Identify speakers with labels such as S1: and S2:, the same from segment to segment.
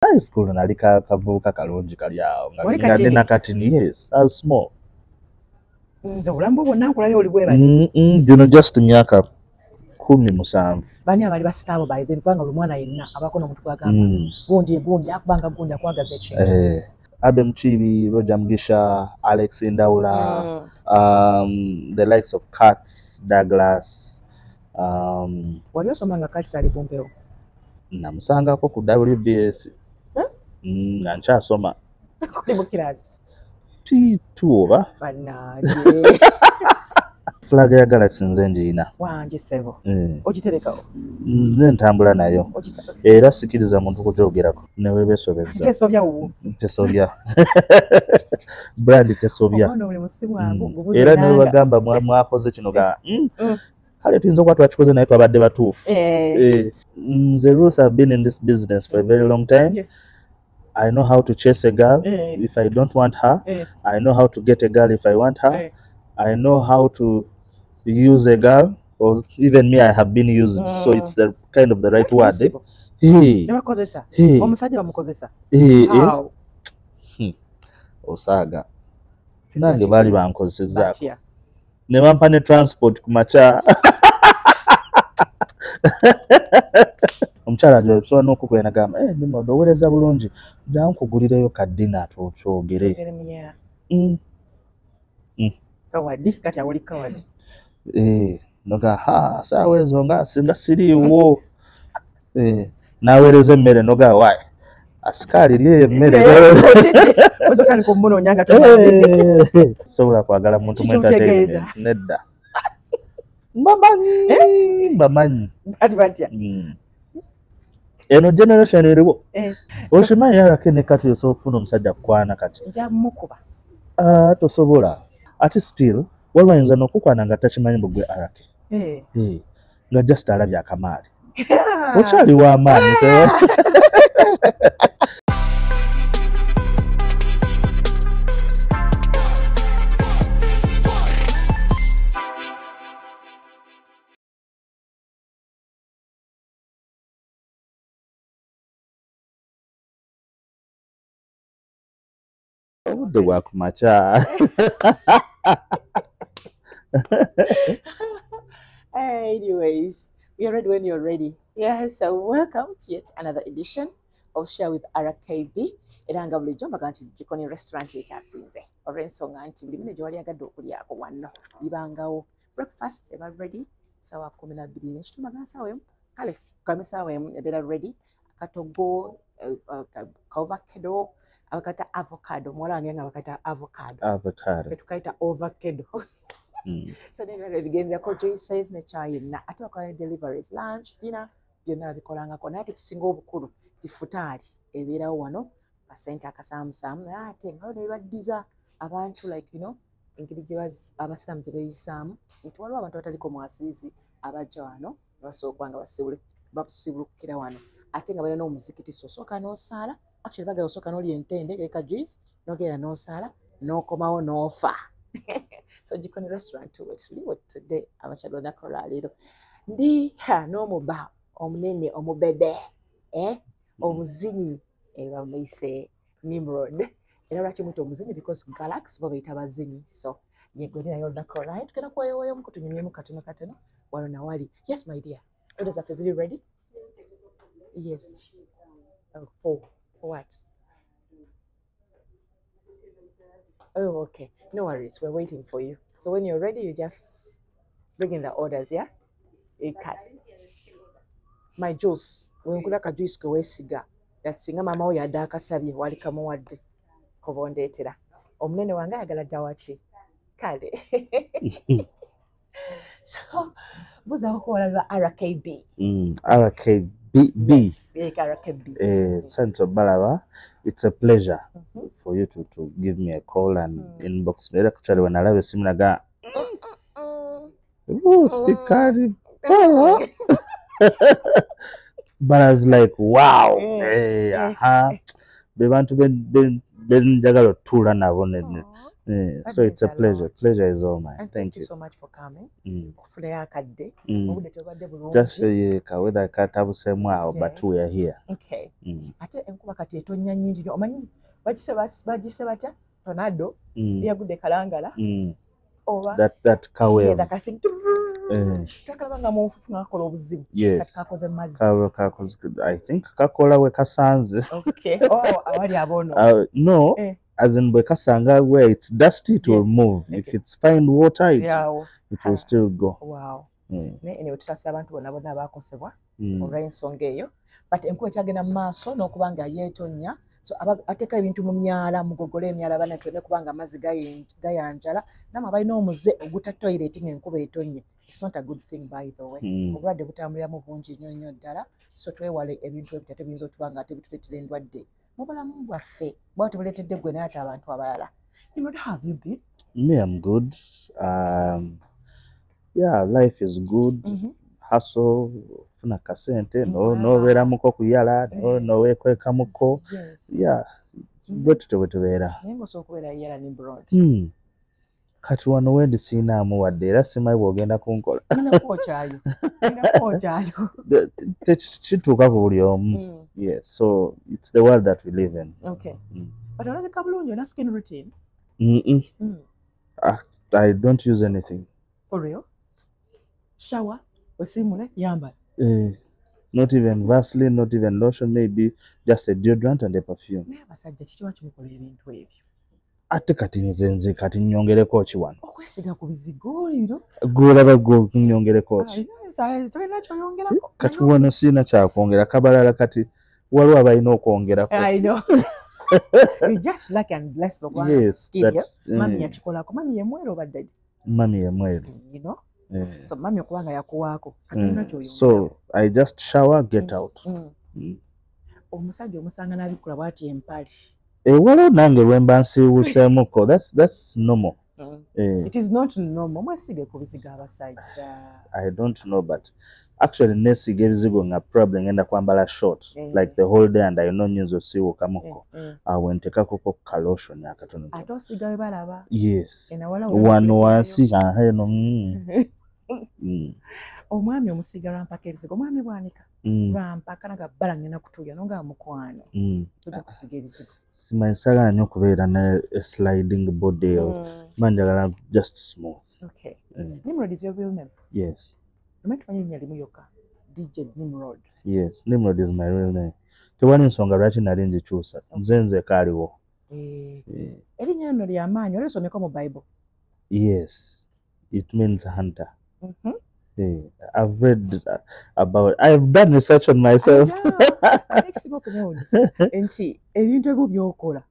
S1: high school nali kavubuka kalungi kali awo nga nina kati yes I was small
S2: nze obulambo bwonna nkulayo oli bwe bati
S1: gino just myaka 17
S2: bani abali basitaabo by then kubanga buli mwana yenna abako n'omuntu gwagamba gundi akubanga gundi akwagaza ekintu
S1: Abe Mchibi, Roger Mugisha, Alex Indaula, the likes of Katz, Douglas.
S2: Wali osoma nga Katz ali kumpewo?
S1: Namusangako ku WBS. Nga nkyasoma.
S2: Kuli mu kirasi?
S1: T2 oba?
S2: Bannange.
S1: Flag ya Galaxy nze njirina.
S2: Wanje sebo. Ogiterekawo?
S1: Nze ntambula nayo. Era sikiriza muntu kugyogerako. Newe besobeza.
S2: Tesobya ubu.
S1: Tesobya. Brand tesobya.
S2: Ono uli musimu wangu ngubuze
S1: era nawe bagamba mwakoze kino ga. Kale tuyinza okuba twakikoze naye twabadde batuufu. Nze Ruth have been in this business for a very long time.
S2: Yes.
S1: I know how to chase a girl if I don't want her. I know how to get a girl if I want her. I know how to use a girl, or even me, I have been used, so it's the kind of the right word. Osaga. Nange bali bankozesa. Ne bampa ne transport ku macha. Omukyala ndio so n'okukwena gamba ndimo ndowereza bulungi nja nkugulireyo kadina twogere.
S2: Kawadi kati awuli kawadi.
S1: Noga sawa ezo nga singa siriwo. Nawereza emmere noga why asikali lye emmere
S2: ozotani ko mmono nyanga to
S1: sobola kwagala muntu mwetategeeza nedda mbamanyi
S2: advantia
S1: eno generation eriwo oshimanyi yarakene kati yosofuna omusajja kukwana kati
S2: nja mukuba
S1: tosobola ati still walwayinza n'okukwana nga takimanyi bugwe arake nga just alabye akamaali okyali w'amaanyi obudde bwa kumakya.
S2: Anyways, we are ready when you're ready. Yes, so welcome to yet another edition of Share with RKB. Eranga bulijjo mbaga nti Jikoni restaurant ekyasinze olw'ensonga nti buli mune gye wali agadde okulyako wano bibangawo. Breakfast eba ready sawa 12 n'ekitumaga nsaawa emu kale kame saawa emu ebeera ready. Akatogo avocado abakata avocado muwala wange nga bakata avocado tukaita ovacado. So then begin the juices ne chai na ate wakala deliveries lunch dinner byonna bikolangako naye tekisinga obukulu tifutaali ebeerawo wano kasente akasaamusaamu ate nga nebaddiza abantu like engeri gye abasiraamu gye beeyisaamu nti waliwo abantu abataliko mwasirizi abajja wano basooka nga basibulukira wano ate nga balina omuzikiti sosooka n'osaala actually bagala osooka n'olya entende gereka juice n'ogenda n'osaala n'okomawo n'ofa. So Jikoni restaurant wetuliwo today abakyala nakola leero ndi n'omuba omunene omubebe omuzinyi bamuyise Nimrod era lwaki mwita omuzinyi because Galaxy bo bayita bazinyi so yegwe nayo nakola tugenda kuwayowayo mukutunyumyemu katono wano nawali. Yes my dear, orders are physically ready. Yes. For what? Oh, okay. No worries. We're waiting for you. So when you're ready, you just bring in the orders, yeah? My juice. When you like juice, go siga. That's singa mama oya da kasabye wali kamuwadde kobondetera. Omunene wange ayagala dawati. Kale. So buza okukola RKB.
S1: RKB.
S2: Yes, RKB.
S1: Central Balaba. It's a pleasure for you to give me a call and inbox me. Actually, when I love you, naga. But I was like, wow. Be want to be jagalo tula nabo
S2: That
S1: So it's a
S2: means a
S1: pleasure.
S2: lot.
S1: Pleasure is all mine.
S2: And
S1: Thank
S2: thank you
S1: you.
S2: so much for coming.
S1: Mm.
S2: Okufunayo akadde.
S1: Mm.
S2: Obudde tebwadde
S1: Just
S2: bulungi.
S1: kaweda katabusemu awo, but
S2: Yes.
S1: we are here.
S2: Okay.
S1: Mm.
S2: Ate enkuba kati etonnya nnyingi nnyo. Omanyi bagise batya? Tornado.
S1: Mm.
S2: Yagudde kalangala.
S1: Mm.
S2: Oba
S1: That kawe.
S2: yeah, that I think.
S1: Eh.
S2: Takalaba nga mu nfufu ng'akola obuzibu.
S1: Yes.
S2: Kati kakoze mu mazzi.
S1: I think kakola we kasanze.
S2: Okay. Oh, awali abono.
S1: No. As in bwe kasanga where it's dusty, it will move.
S2: Okay.
S1: If it's fine water, it will still go.
S2: Wow.
S1: Mm.
S2: Tutasaba abantu bonna abaakosebwa olw'ensonga eyo, but enkuba ekyagenda mu maaso n'okuba nga yeetonnya, so ateeka ebintu mu myala, mugogole emyala banatweme kubanga amazzi gayanjala, namwe abalina omuze oguta toilet ng'enkuba etonnye. It's not a good thing by the way. Obulwadde butambuliramu bungi nnyo ddala, so twewale ebintu ebitate biyinza okuba nga ate bituleetera endwadde mu bulamu bwaffe, bwaba tebuleetedde ggwe naye ate abantu abalala. Nimrod, how have you been?
S1: Me, I'm good. Yeah, life is good. Hustle, funa kasente, nobeeramuko kuyala, noweekwekamuko. Yeah, bwe tubeera.
S2: Naye ng'osobola okubeera yala Nimrod.
S1: Kati wano wendi siinaamu wadde era simanyi bw'ogenda kunkola. Kituuka ku buli omu. Yes, so it's the world that we live in.
S2: Okay. But olabika bulungi, olina skin routine?
S1: I don't use anything.
S2: For real? Shower? Osimule? Yambala?
S1: Not even Vaseline, not even lotion, maybe just a deodorant and a perfume.
S2: Naye abasajja kiki lwaki mukola ebintu ebyo?
S1: Ate kati nze kati nnyongereko ki wano?
S2: Okwesiga ku bizigooliro?
S1: Gw'olaba nnyongereko ki?
S2: Tolina ky'oyongerako?
S1: Kati wano sirina kyakwongera, kabalala kati waliwo abalina okwongerako.
S2: I know. You just lucky and blessed okubanga skin. Mami yakikolako. Mami ye mweru oba ddadi?
S1: Mami ye mweru.
S2: You know? So mami okubanga yakuwaako. Katolina ky'oyongerako.
S1: So I just shower, get out.
S2: Omusajja omusanga n'abikula bw'ati empali.
S1: Waliwo nange lwe mba nsiiwuseemuko. That's normal.
S2: It is not normal. Mwesige ku bizigo abasajja.
S1: I don't know, but actually neesiga ebizigo nga probably ngenda kwambala short like the whole day and I know nyinza osiiwukamuko. Awo ntekakoko kalotion akatono.
S2: Ate osiga we balaba?
S1: Yes. Wano wansi eno.
S2: Omwami omusiga lwampaka ebizigo. Omwami bwanika? Lwampaka naga bbala ngenda kutuulya nonga mukwano. Tujja kusiga ebizigo.
S1: Simanyi saagala nnyo okubeera ne sliding body. Manjagala just smooth.
S2: Okay. Nimrod is your real name?
S1: Yes.
S2: Tumanya erinnya limu lyokka. DJ Nimrod.
S1: Yes, Nimrod is my real name. Tewali nsonga lwaki nali nzikyusa. Nze kaaliwo.
S2: Erinnya lino lya maanyi, olisomeko mu Bible?
S1: Yes. It means hunter. I've read about. I've done research on myself.
S2: Nti ebintu ebyo by'okola.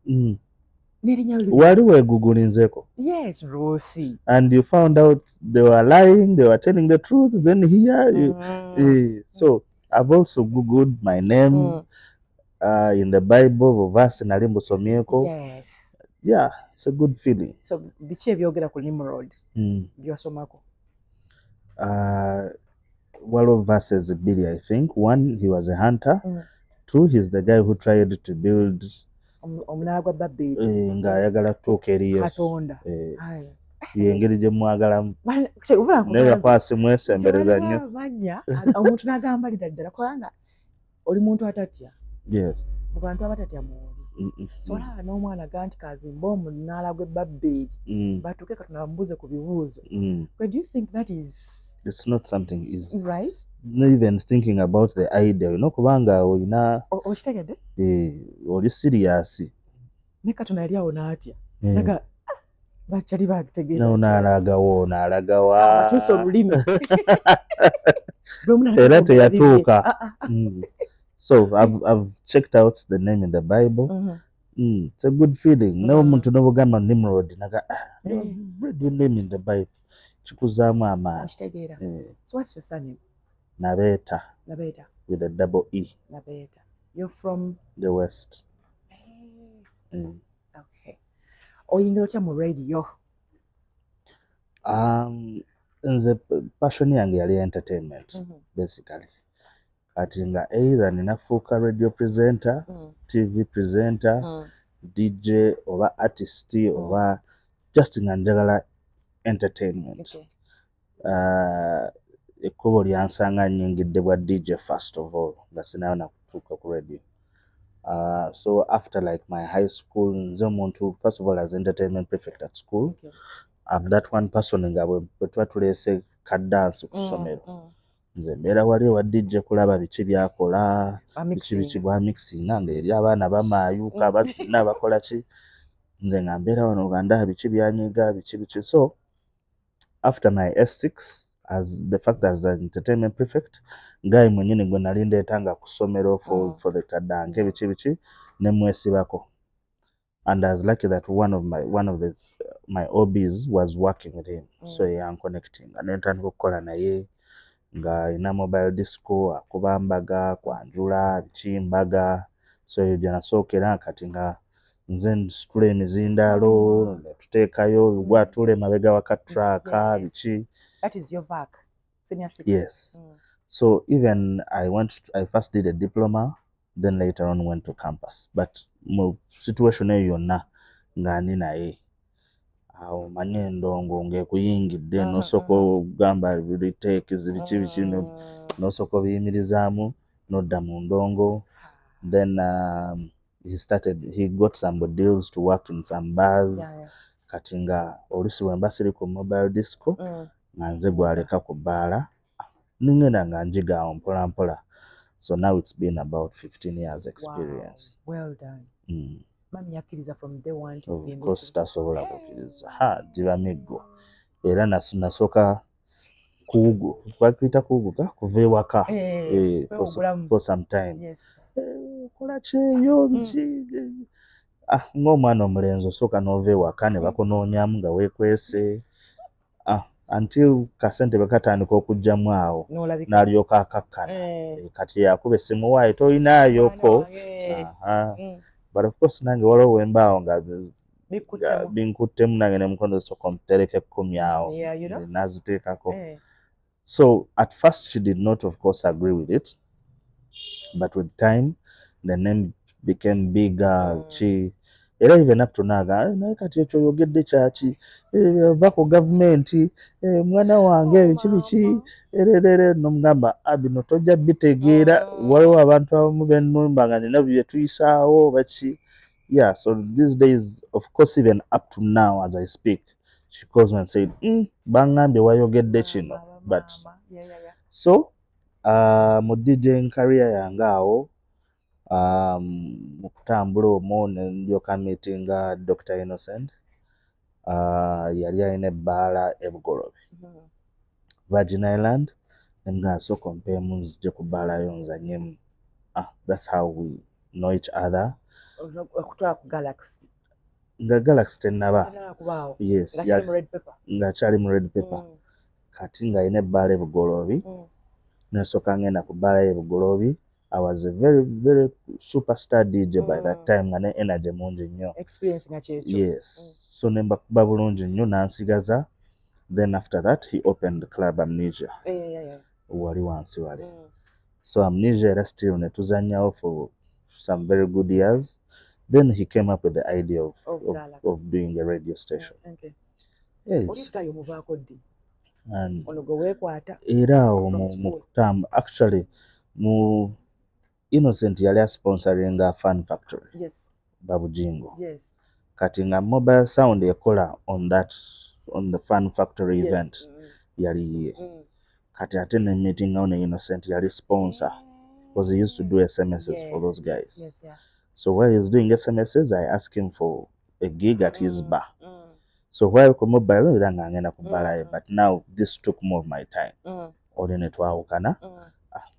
S1: Wali weegugulinzeko?
S2: Yes, Rosie.
S1: And you found out they were lying, they were telling the truth, then here so I've also googled my name in the Bible, verse nali mbusomyeko.
S2: Yes.
S1: Yeah, it's a good feeling.
S2: So biki ebyogera ku Nimrod byosomako?
S1: Waliwo verses bbiri, I think. One, he was a hunter. Two, he's the guy who tried to build
S2: omunala gwa Babeli
S1: ng'ayagala kutuuka eri Yesu.
S2: Katonda.
S1: Y'engeri gye mwagalamu. Naye yakwasi mwesembereza nnyo.
S2: Amanya omuntu n'agambalira ddala kubanga oli muntu atatya.
S1: Yes.
S2: Mu bantu abatatya mwoli. So olaba n'omwana aga nti kazimba omunaala gw'e Babeli batuuke Katonda bamubuuze ku bibuuzo. But do you think that is...
S1: It's not something easy.
S2: Right?
S1: Not even thinking about the idea. Kubanga olina...
S2: Okitegedde?
S1: Oli serious.
S2: Ne Katonda yali awo n'atya. Naga bakyali bategeeza.
S1: N'alagawa.
S2: Bakyusa olulimi.
S1: Era teyatuuka. So I've checked out the name in the Bible. It's a good feeling. N'omuntu n'obugamba Nimrod naga read your name in the Bible. Chikuzaamu amaanyi. So
S2: what's your surname?
S1: Nabeta.
S2: Nabeta.
S1: With a double E.
S2: Nabeta. You're from?
S1: The West.
S2: Okay. Oyingira otya mu radio?
S1: Nze passion yange yali entertainment, basically. Kati nga either ninafuuka radio presenter, TV presenter, DJ oba artist oba just nga njagala entertainment. Ekkubo lyansanga nnyingidde bwa DJ first of all nga sinaba nakutuuka ku radio. So after like my high school, nze omuntu first of all as entertainment prefect at school. I'm that one person nga bwe tuba tuleese ka dance ku ssomero. Nze mbeera wali ewa DJ kulaba biki byakola, biki bwa mixing nga eri abaana bamaayuuka bazina bakola ki. Nze nga mbeera wano nga ndaba biki byanyiga biki. So after my S6 as the fact as an entertainment prefect, guy mwenyine gwe nali ndeetanga ku ssomero for the kadange biki ne mwesibako. And I was lucky that one of my hobbies was working with him. So I'm connecting and then okukola naye nga ina mobile disco akubambaga kwanjula chimbaga. So you janasookera kati nga nze nsitula emizindaalo tuteekayo gwatule mabega waka track biki.
S2: That is your work, senior 6.
S1: Yes. So even I first did a diploma, then later on went to campus. But mu situation eyo yonna nga ndi naye awo manye endongo ng'ekuyingidde n'osooka ogamba retake biki n'osooka obiyimirizaamu n'odda mu ndongo. Then he got some deals to work in some bars. Kati nga oluusi bwe mba siri ku mobile disco nga nze gwaleka ku bbaala ningenda nga njiga awo mpola mpola. So now it's been about 15 years experience.
S2: Wow. Well done. Mami yakkiriza from day one to
S1: of course tasobola kukkiriza jiba miggo era nasooka kwakuyita kuwuguka kuva ewaka for some time. Kola kyeyo biki ng'omwana omulenzi osooka n'ova ewaka ne bakunoonyamu nga weekwese until kasente bwe katandika okujjamu awo n'alyoka akakkana kati yakuba essimu waayo toyinaayoko. But of course nange waliwo wembaawo nga binkuttemu nange ne mukono zisooka omutereka 10 awo naziteekako. So at first she did not of course agree with it, but with time the name became bigger. Era even up to naga naye kati ekyo oyogedde kyaki ova ku gavumenti mwana wange biki nomugamba bino tojja bitegeera waliwo abantu abamu bennumba nga nina bye tuyisaawo baki. Yeah, so these days of course even up to now as I speak she calls me and said bangambye wayogedde kino. But so mu DJing career yange awo mu kutambula omwo ne ndyoka meetinga Dr. Innocent yali alina ebbaala e Bugolobi Virgin Island nga sooka ompeemu nzije ku bbaalayo nzanyemu. That's how we know each other.
S2: Okutwala ku Galaxy
S1: nga Galaxy tennaba. Yes, ng'akyali mu Red Pepper. Kati nga alina ebbaala e Bugolobi nesooka ngenda ku bbaala y'e Bugolobi. I was a very, very superstar DJ by that time nga ne energy mungi nnyo.
S2: Experience nga kyekyo.
S1: Yes. So ne mbakuba bulungi nnyo n'ansigaza. Then after that he opened the club Amnesia. Wali wansi wali. So Amnesia era still ne tuzannyawo for some very good years. Then he came up with the idea of doing a radio station. Yes. And era awo mu kutamba actually mu Innocent yali sponsoring a Fun Factory.
S2: Yes.
S1: Babujingo.
S2: Yes.
S1: Kati nga mobile sound ekola on the Fun Factory event yali ye. Kati ate ne meeting on Innocent yali sponsor because he used to do SMSs for those guys.
S2: Yes, yeah.
S1: So while he's doing SMSs, I asked him for a gig at his bar. So while ku mobile era nga ngenda ku bar, but now this took more of my time. Ode ne twawukana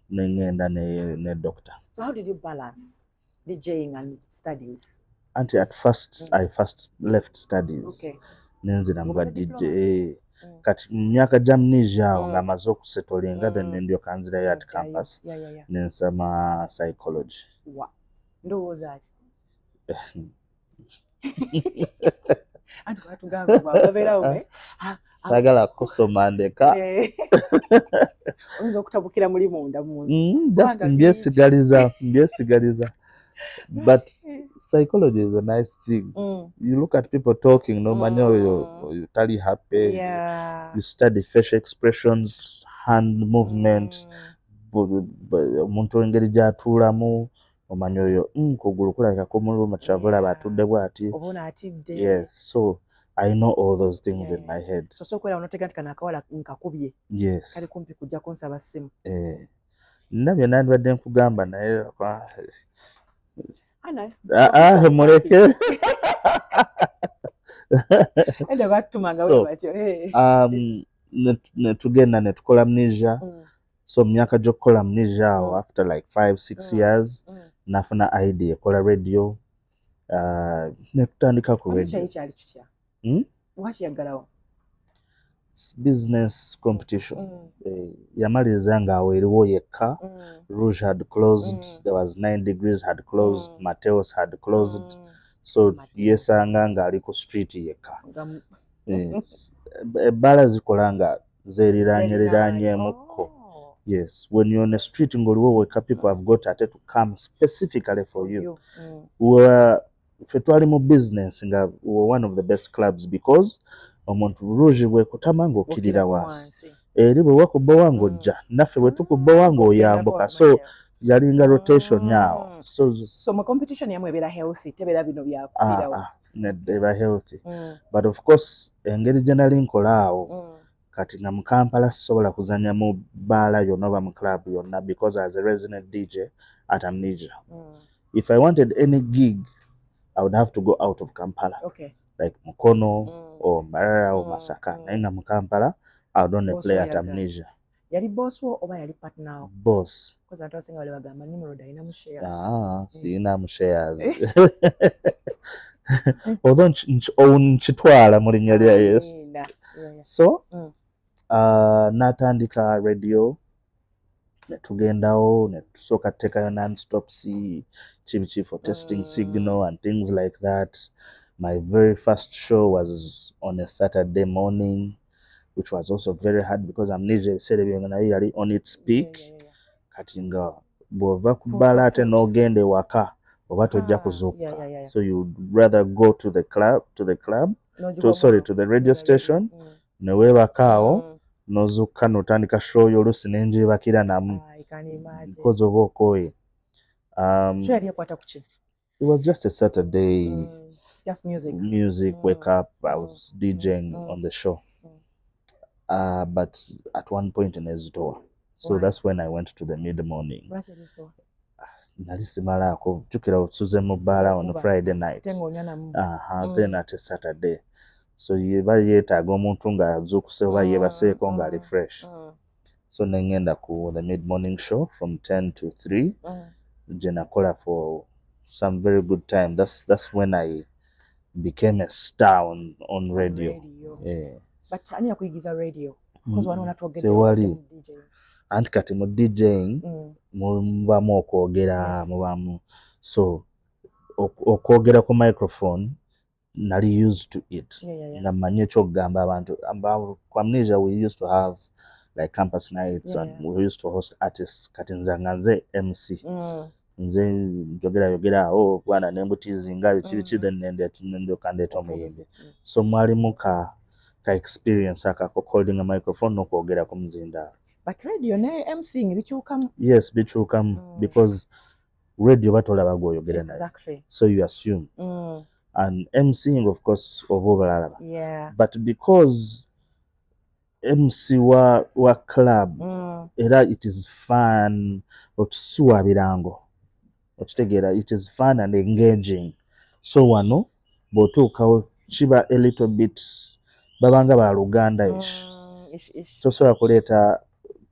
S1: nengenda ne doctor.
S2: So how did you balance DJing and studies?
S1: At first, I first left studies.
S2: Okay.
S1: Nenzira mu DJ. Kati mu myaka gya Amnesia awo nga maze okusettlinga then ne ndyoka nzirayo at campus. Nensoma psychology.
S2: Ndowooza ki? Anti batugamba babeerawo
S1: sagala kusoma ndeka.
S2: Oyinza okutabukira muli munda mu nsi.
S1: Mbyesigaliza. But psychology is a nice thing. You look at people talking, no man, you're totally happy.
S2: Yeah.
S1: You study facial expressions, hand movement, omuntu engeri gy'atuulamu omanya oyo kugulu kulabika kumuluma kyavula batudde bw'ati.
S2: Obona atidde.
S1: Yes, so I know all those things in my head.
S2: So kwera onotega nti kana akawala nkakubye.
S1: Yes.
S2: Kali kumpi kujja kunsaba simu.
S1: Nabyo nandibadde nkugamba naye
S2: muleke. Enda batumanga we batyo.
S1: Ne tugenda ne tukola Amnesia. So myaka gy'okukola Amnesia awo after like 5-6 years nafuna idea ekola radio. Ne tutandika ku radio.
S2: Wakyagalawo?
S1: Business competition. Yamaliriza nga awo eriwo yekka. Rouge had closed. There was 9 Degrees had closed. Mateos had closed. So yesanga nga ali ku street yekka. Ebbala zikola nga zeeriraanyeemukko. Yes, when you're on the street ng'oliwo wekka, people have got to come specifically for you. Ffe twali mu business nga we were one of the best clubs because omuntu Rouge bwekutama ng'okkirira wansi. Eri bwe wakuba wange ojja naffe bwe tukuba wange oyambuka. So yalinga rotation yawo.
S2: So mu competition yamwe ebeera healthy, tebeera bino byakufiirawo.
S1: Eba healthy. But of course engeri gye nali nkola awo kati nga mu Kampala sisobola kuzanya mu bbaala yonna oba mu club yonna because as a resident DJ at Amnesia. If I wanted any gig I would have to go out of Kampala.
S2: Okay.
S1: Like Mukono or Mbarara or Masaka. Naye nga mu Kampala I would only play at Amnesia.
S2: Yali boss wo oba yali partner wo?
S1: Boss.
S2: Because abantu abasinga bali bagamba Nimrod alina mu shares.
S1: Siyina mu shares. Although nkitwala mu linnya lya Yesu. So natandika radio netugendawo netusooka tuteekayo non-stop chief for testing signal and things like that. My very first show was on a Saturday morning, which was also very hard because Amnesia said yali on its peak. Kati nga bw'ova ku bbaala ate n'ogenda ewaka oba tojja kuzuukuka. So you'd rather go to the radio station ne weebaka awo n'ozuukuka n'otandika show yo oluusi n'enjeebakira namu because oba okooye.
S2: Show yali ekwata ku ki?
S1: It was just a Saturday.
S2: Just music.
S1: Wake up, I was DJing on the show. But at one point in Ezitoa. So that's when I went to the mid-morning. Nali simalaako jjukira otuze mu bbaala on Friday night. Then at a Saturday. So yeba yeetaaga omuntu nga azuukuse oba yeebaseeko nga ali fresh. So nengenda ku the mid-morning show from 10 to 3. Gye nakola for some very good time. That's when I became a star on radio. Yeah.
S2: But ani yakuyigiza radio? Because wano natwogedde
S1: DJ. Anti kati mu DJing mubamu okwogera mubamu. So okwogera ku microphone nali used to it. Nga mmanyi ekyokugamba abantu. Ku Amnesia we used to have like campus nights and we used to host artists. Kati nze MC. Nze yogera awo bwana nembutizinga biki then nendyoka ndeeta omuyimbi. So mwalimu ka experience akako holding a microphone n'okwogera ku muzindaalo.
S2: But radio ne MCing bikyukamu?
S1: Yes, bikyukamu because radio batolaba gw'oyogera naye.
S2: Exactly.
S1: So you assume. And MCing of course oba obalaba.
S2: Yeah.
S1: But because MC wa club era it is fun otusuwa birango. Okitegeera it is fun and engaging. So wano bw'otuukawo kiba a little bit babanga ba Luganda-ish. Tosobola kuleeta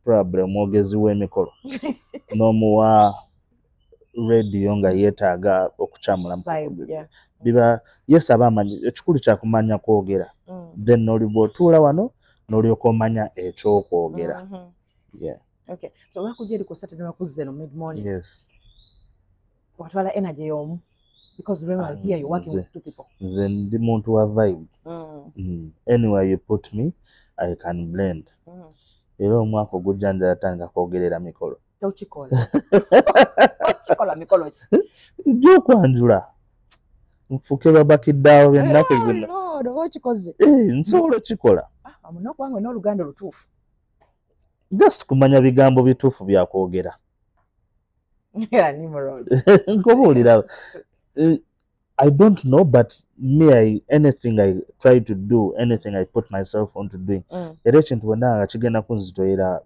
S1: problem omwogezi w'emikolo n'omuwa radio nga yeetaaga okukyamula biba yes aba amanyi ekikulu kya kumanya kwogera then bw'otuula wano n'olyoka omanya ekyokwogera. Yeah.
S2: Okay. So wakujja eri ku Saturday wakuzze no mid morning.
S1: Yes.
S2: Watwala energy y'omu because remember here you're working with two people.
S1: Nze ndi muntu wa vibe. Anywhere you put me I can blend. Era omwaka ogujja ndatandika kwogerera mikolo.
S2: Tokikola. Okikola mikolo ki?
S1: Gy'okwanjula. nfuke babakiddawo ennaku zino
S2: Lord oba okikoze
S1: nsobola okikola
S2: n'okubanga n'oluganda olutuufu
S1: just kumanya bigambo bituufu byakwogera nkubuulira I don't know, but me, anything I try to do, anything I put myself onto doing, era ekintu bonna nga kigenda kunzitoera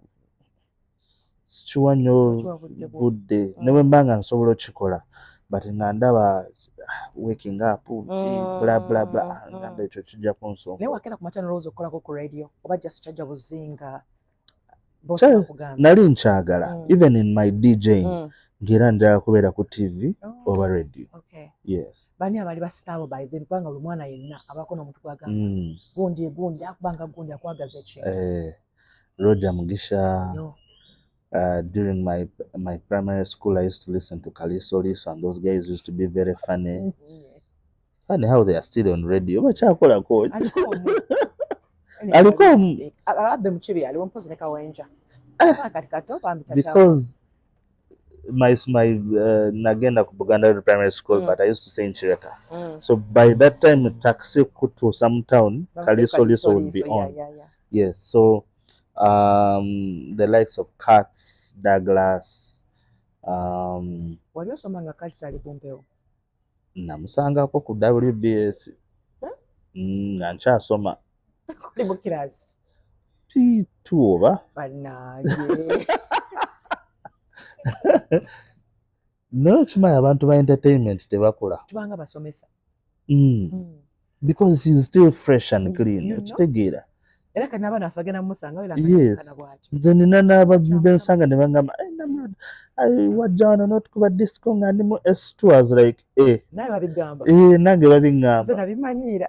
S1: sikiwa nnyo budde ne bwe mba nga nsobola okikola but nga ndaba waking up bla bla bla ngamba ekyo kijja kunsonga.
S2: Naye wakera ku makya nolowooza okukolako ku radio oba just kyajja buzinga
S1: nali nkyagala even in my DJing ngera njagala kubeera ku TV oba radio. Yes.
S2: Bani abali basitaabo by then kubanga buli mwana yenna abaako n'omuntu gwagamba gundi akubanga gundi akwagaza ekintu.
S1: Roger Mugisha. During my primary school, I used to listen to Kalisolis, and those guys used to be very funny. Funny how they are still on radio. Bachakola ko. Alikom.
S2: Abe mchibi aliwo mpozi ne kawenja.
S1: Because my nagenda ku Buganda primary school, but I used to stay in Chireka. So by that time, taxi to some town, Kalisolis would be on. Yes. So the likes of Katz, Douglas.
S2: Wali osomanga Katz ali Bumpeo?
S1: Namusangako ku WBS. Nga nkyasoma.
S2: Kuli mu class?
S1: T2 oba?
S2: Bannange.
S1: No, kimanya abantu ba entertainment tebakola.
S2: Tubanga basomesa.
S1: Because he's still fresh and clean. Okitegeera.
S2: Era kana abana afagena musanga wela kana bwati.
S1: Nze nina n'abensanga ne bangamba wajja wano n'otukuba disco nga ndi mu S2 was like
S2: naye babigamba.
S1: Nange babingamba.
S2: Nze nabimanyira.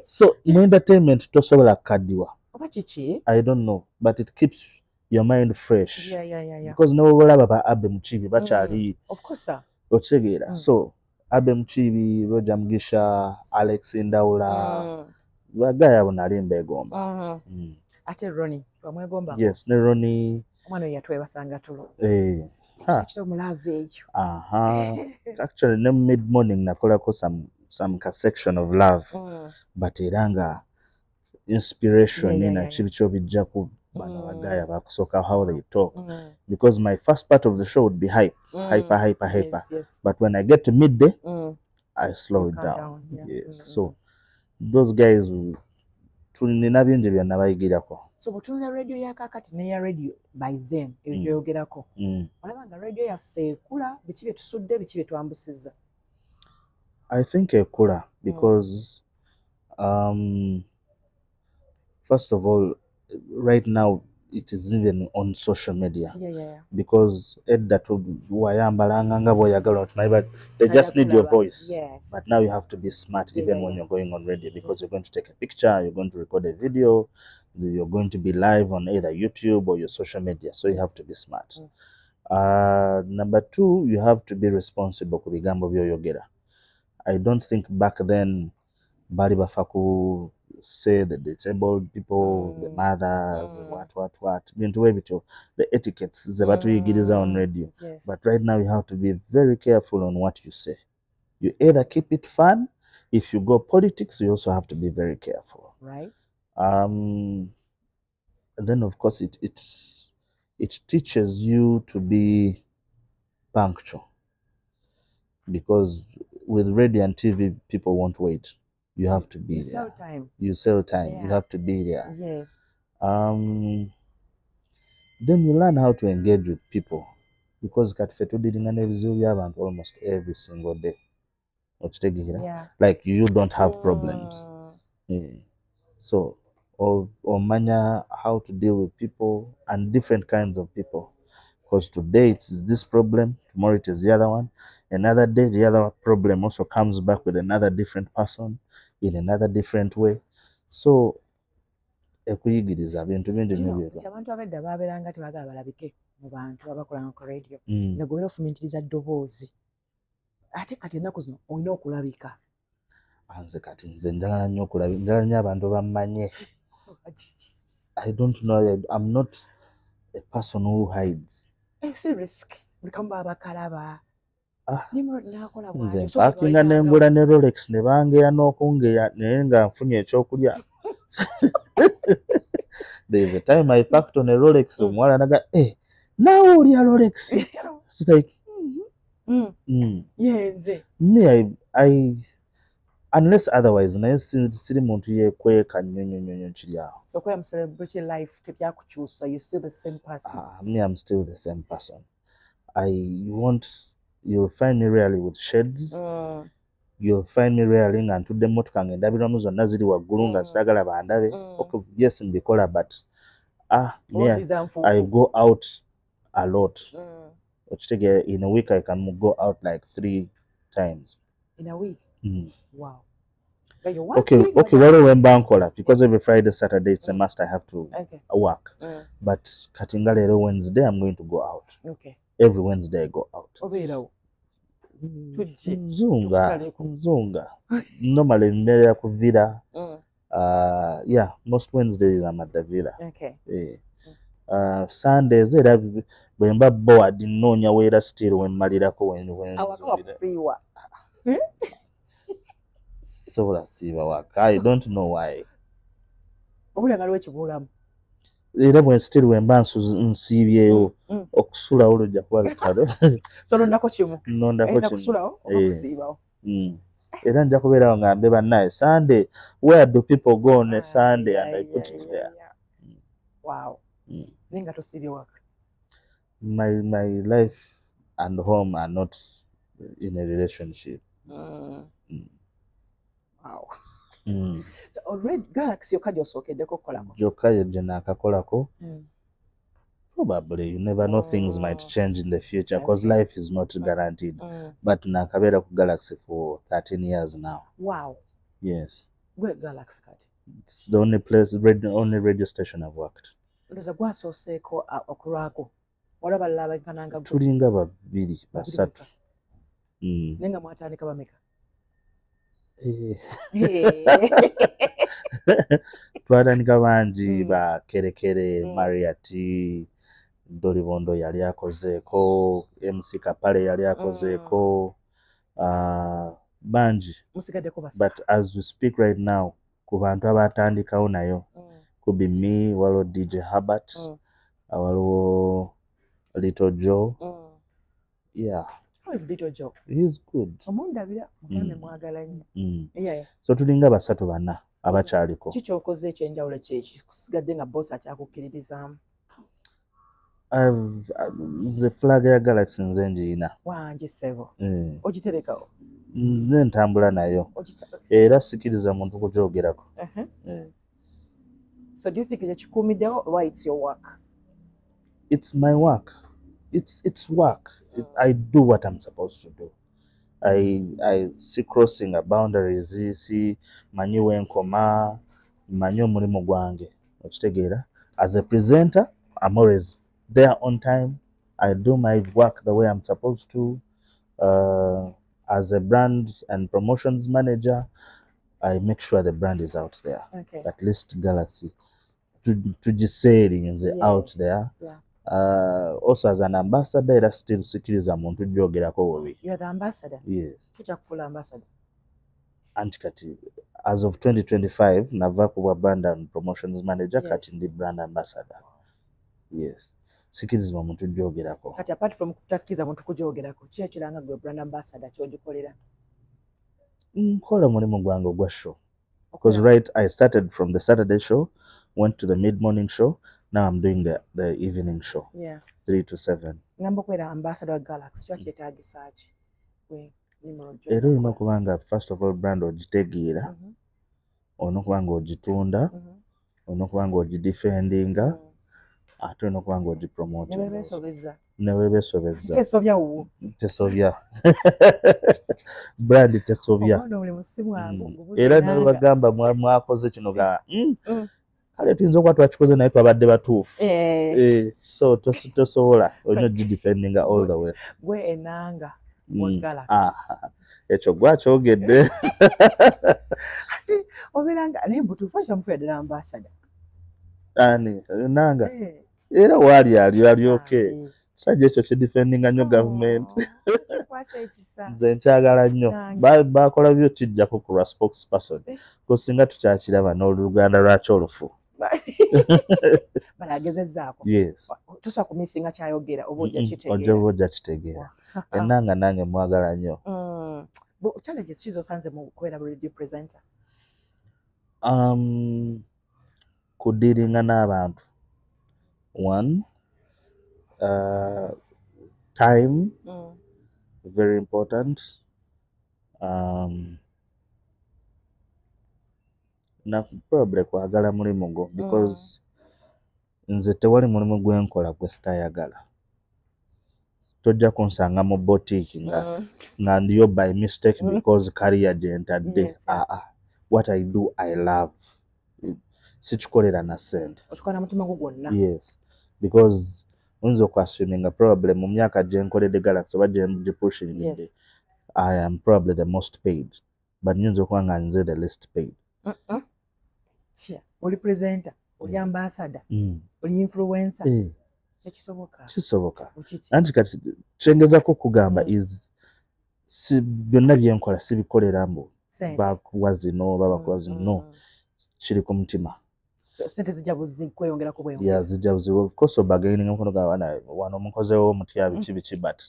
S1: So mu entertainment tosobola kukaddiwa.
S2: Oba kiki?
S1: I don't know, but it keeps your mind fresh.
S2: Yeah.
S1: Because no olaba ba Abe Muchibi bakyali.
S2: Of course sir.
S1: Okitegeera. So Abe Muchibi, Roger Mugisha, Alex Ndawula. Bagaya abo nali mbegomba.
S2: Ate Ronnie bamwegomba.
S1: Yes, ne Ronnie.
S2: Omwana yatwebasanga tulo. Kito mulave ekyo.
S1: Actually ne mid morning nakolako some section of love. But era nga inspiration na kibi kyobijja ku bano bagaya bakusooka how they talk. Because my first part of the show would be hyper. Yes. But when I get to midday, I slow it down. Yes. So those guys tulina bingi bya nabayigirako.
S2: So butulina radio ya kakati ne ya radio by then ebyo yogerako. Olaba nga radio yaffe ekula biki bye tusudde biki bye twambusizza.
S1: I think ekula because first of all right now it is even on social media. Because edda wayambalanga nga bw'oyagala otumanyi, but they just need your voice. But now you have to be smart even when you're going on radio, because you're going to take a picture, you're going to record a video, you're going to be live on either YouTube or your social media, so you have to be smart. Number two, you have to be responsible ku bigambo by'oyogera. I don't think back then bali bafa say the disabled people, the mothers, what, bintu ebityo, the etiquettes ze batuyigiriza on radio. But right now you have to be very careful on what you say. You either keep it fun. If you go politics, you also have to be very careful.
S2: Right.
S1: And then of course it teaches you to be punctual, because with radio and TV people won't wait. You have to be there.
S2: Sell time.
S1: You sell time. Yeah. You have to be there.
S2: Yes.
S1: Then you learn how to engage with people, because kati dealing n'ebizibu by'abantu almost every single day. Like you don't have problems. So or manya how to deal with people and different kinds of people. Because today it's this problem, tomorrow it is the other one. Another day the other problem also comes back with another different person in another different way. So ekuyigiriza bintu bingi nnyo.
S2: Abantu abedda babeeranga tebagala balabike mu bantu abakolanga ku radio. Nga gwe ofumintiriza ddoboozi. Ate kati ennaku zino olina okulabika.
S1: Nze kati nze njagala nnyo okulabika. Njagala nnyo abantu bammanye. I don't know. I'm not a person who hides.
S2: It's a risk. Bikamu babakalaba. Nimrod nakola
S1: nze
S2: bw'atyo
S1: mpakinga nengula ne Rolex ne bangeya n'okungeya naye nga nfunye ekyokulya. There is a time I packed on a Rolex, omuwala naga, naawe olya Rolex? It's like,
S2: yenze.
S1: Me, I unless otherwise, naye siri muntu yekweka nnyo kiri awo.
S2: So kwera mu celebrity life tebyakukyusa, you're still the same person.
S1: Me, I'm still the same person. You'll find me rarely with shades. You'll find me rarely nga ntudde mmotoka nga endabiramu zonna ziri waggulu nga saagala bandabe. Okay, yes, mbikola, but me, I go out a lot. In a week I can go out like 3 times.
S2: In a week? Wow.
S1: Okay, waliwo wemba nkola, because every Friday, Saturday it's a must I have to work. But katinga leero Wednesday I'm going to go out.
S2: Okay.
S1: Every Wednesday I go out.
S2: Obeerawo.
S1: Nzunga. Normally mbeera ku villa. Yeah, most Wednesdays I'm at the villa.
S2: Okay.
S1: Sundays era bwe mba bored nnoonya weera still wemmalirako
S2: wakusiiwa.
S1: Sobola siiba waka. I don't know why.
S2: Obulanga lw'ekibuulamu.
S1: Era bwe still wemba nsiibyeyo okusulawo lujja kuba lutalo.
S2: So nondako kimu?
S1: Nondako kimu.
S2: Kusulawo okusiibawo.
S1: Era nja kubeerawo nga mbe bannaye Sunday, where do people go on a Sunday, and I put it there.
S2: Wow. Nenga tosiibye waka.
S1: My life and home are not in a relationship.
S2: Wow. So already Galaxy yokka gy'osookeddeko kukolako.
S1: Gyokka gye naakakolako. Probably, you never know, things might change in the future because life is not guaranteed. But naakabeera ku Galaxy for 13 years now.
S2: Wow.
S1: Yes.
S2: Where Galaxy kati?
S1: It's the only radio station I've worked.
S2: Ndoza gwasooseeko okulwako. Waliwo balala abayikananga gwe.
S1: Tulinga babiri, basatu.
S2: Nenga mwatandika bameka?
S1: Twatandika bangi, Bakerekere, Mariati, Dolibondo yali akozeeko, MC Kapale yali akozeeko, bangi.
S2: Musigaddeko basatu.
S1: But as we speak right now, ku bantu abatandikawo nayo, could be me, waliwo DJ Herbert, waliwo Little Joe. Yeah.
S2: How is Little Joe?
S1: He's good.
S2: Omundabira mugambe mwagala nnyo. Yeah.
S1: So tulinga basatu bana abakyaliko.
S2: Kiki kyokoze ekyenjawulo kikusigadde nga boss akyakukkiririzaamu?
S1: The flag ya Galaxy nze njiyina.
S2: Wangi ssebo. Ogiterekawo?
S1: Nze ntambula nayo. Era sikiriza muntu kugyogerako.
S2: So do you think ekikuumiddewo oba it's your work?
S1: It's my work. It's work. I do what I'm supposed to do. I see crossing a boundaries, see manyi wenkoma, manyi omulimu gwange. Okitegeera? As a presenter, I'm always there on time. I do my work the way I'm supposed to. As a brand and promotions manager, I make sure the brand is out there.
S2: Okay.
S1: At least Galaxy. Tugiseerinze out there.
S2: Yeah.
S1: Also as an ambassador, era still sikiriza muntu gyogerako bubi.
S2: You are the ambassador?
S1: Yes.
S2: Tujja kufuula ambassador?
S1: Anti kati, as of 2025, nava kuba brand and promotions manager, kati ndi brand ambassador. Yes. Sikiriza muntu gyogerako.
S2: Kati apart from kutakkiriza muntu kugyogerako, ki ekiranga gwe brand ambassador ky'ogikolera?
S1: Nkola mulimu gwange ogwa show. Because I started from the Saturday show, went to the mid-morning show. Now I'm doing the evening show. Yeah. 3 to 7. Ngamba
S2: kwera ambassador wa Galaxy kyetaagisa ki?
S1: Era olina okuba nga first of all brand ogitegeera, olina okuba nga ogitunda, olina okuba nga ogidefendinga, ate olina okuba nga ogipromotinga. Neweebeesobezza. Tesobya. Brand tesobya. Era ne bagamba mwakoze kino ga kale tuyinza okuba twakikoze naye twabadde batuufu. So tosobola olina ogidefendinga all the way.
S2: Gwe enanga wa Galaxy.
S1: Ekyo gwakyogedde.
S2: Obeeranga naye mbutuufu ekyamufuyaddala ambassador.
S1: Ani enanga era waali ali okay. Sajja ekyo kidefendinga nnyo government.
S2: Kikwasa ekisa.
S1: Nze nkyagala nnyo. Bakola byo kijjako ku lwa spokesperson. Ko singa tukyakiraba n'oluganda lwaki olufu.
S2: Balagezezzaako.
S1: Yes.
S2: Tosobola kumisinga kyayogera oba ojja
S1: kitegeera. Ennanga nange mwagala nnyo.
S2: Challenges ki z'osanze mu kubeera radio presenter?
S1: Kudiringa n'abantu. One, time, very important. Na probably kwagala mulimu gwo because nze tewali mulimu gwe nkola gwe sitayagala. Tojja kunsanga mu boutique nga ndiyo by mistake because career gyentadde. What I do I love. Sikikolera na sente.
S2: Okikola mutima gwo gwonna.
S1: Yes, because oyinza okwassuminga probably mu myaka gye nkoledde Galaxy oba gye pushing me, I am probably the most paid, but nyinza okuba nga nze the least paid.
S2: Oli presenter, oli ambassador, oli influencer.
S1: Kisoboka. Anti kati kyengezako kugamba is byonna byenkola sibikolera mbu bakuwa zino oba bakuwa zino. No, kiri ku mutima.
S2: Sente zijja kweyongerako bweyongezi.
S1: Zijja buzibu. Of course obagaininga mukono gwa wano mukozewo omutya biki but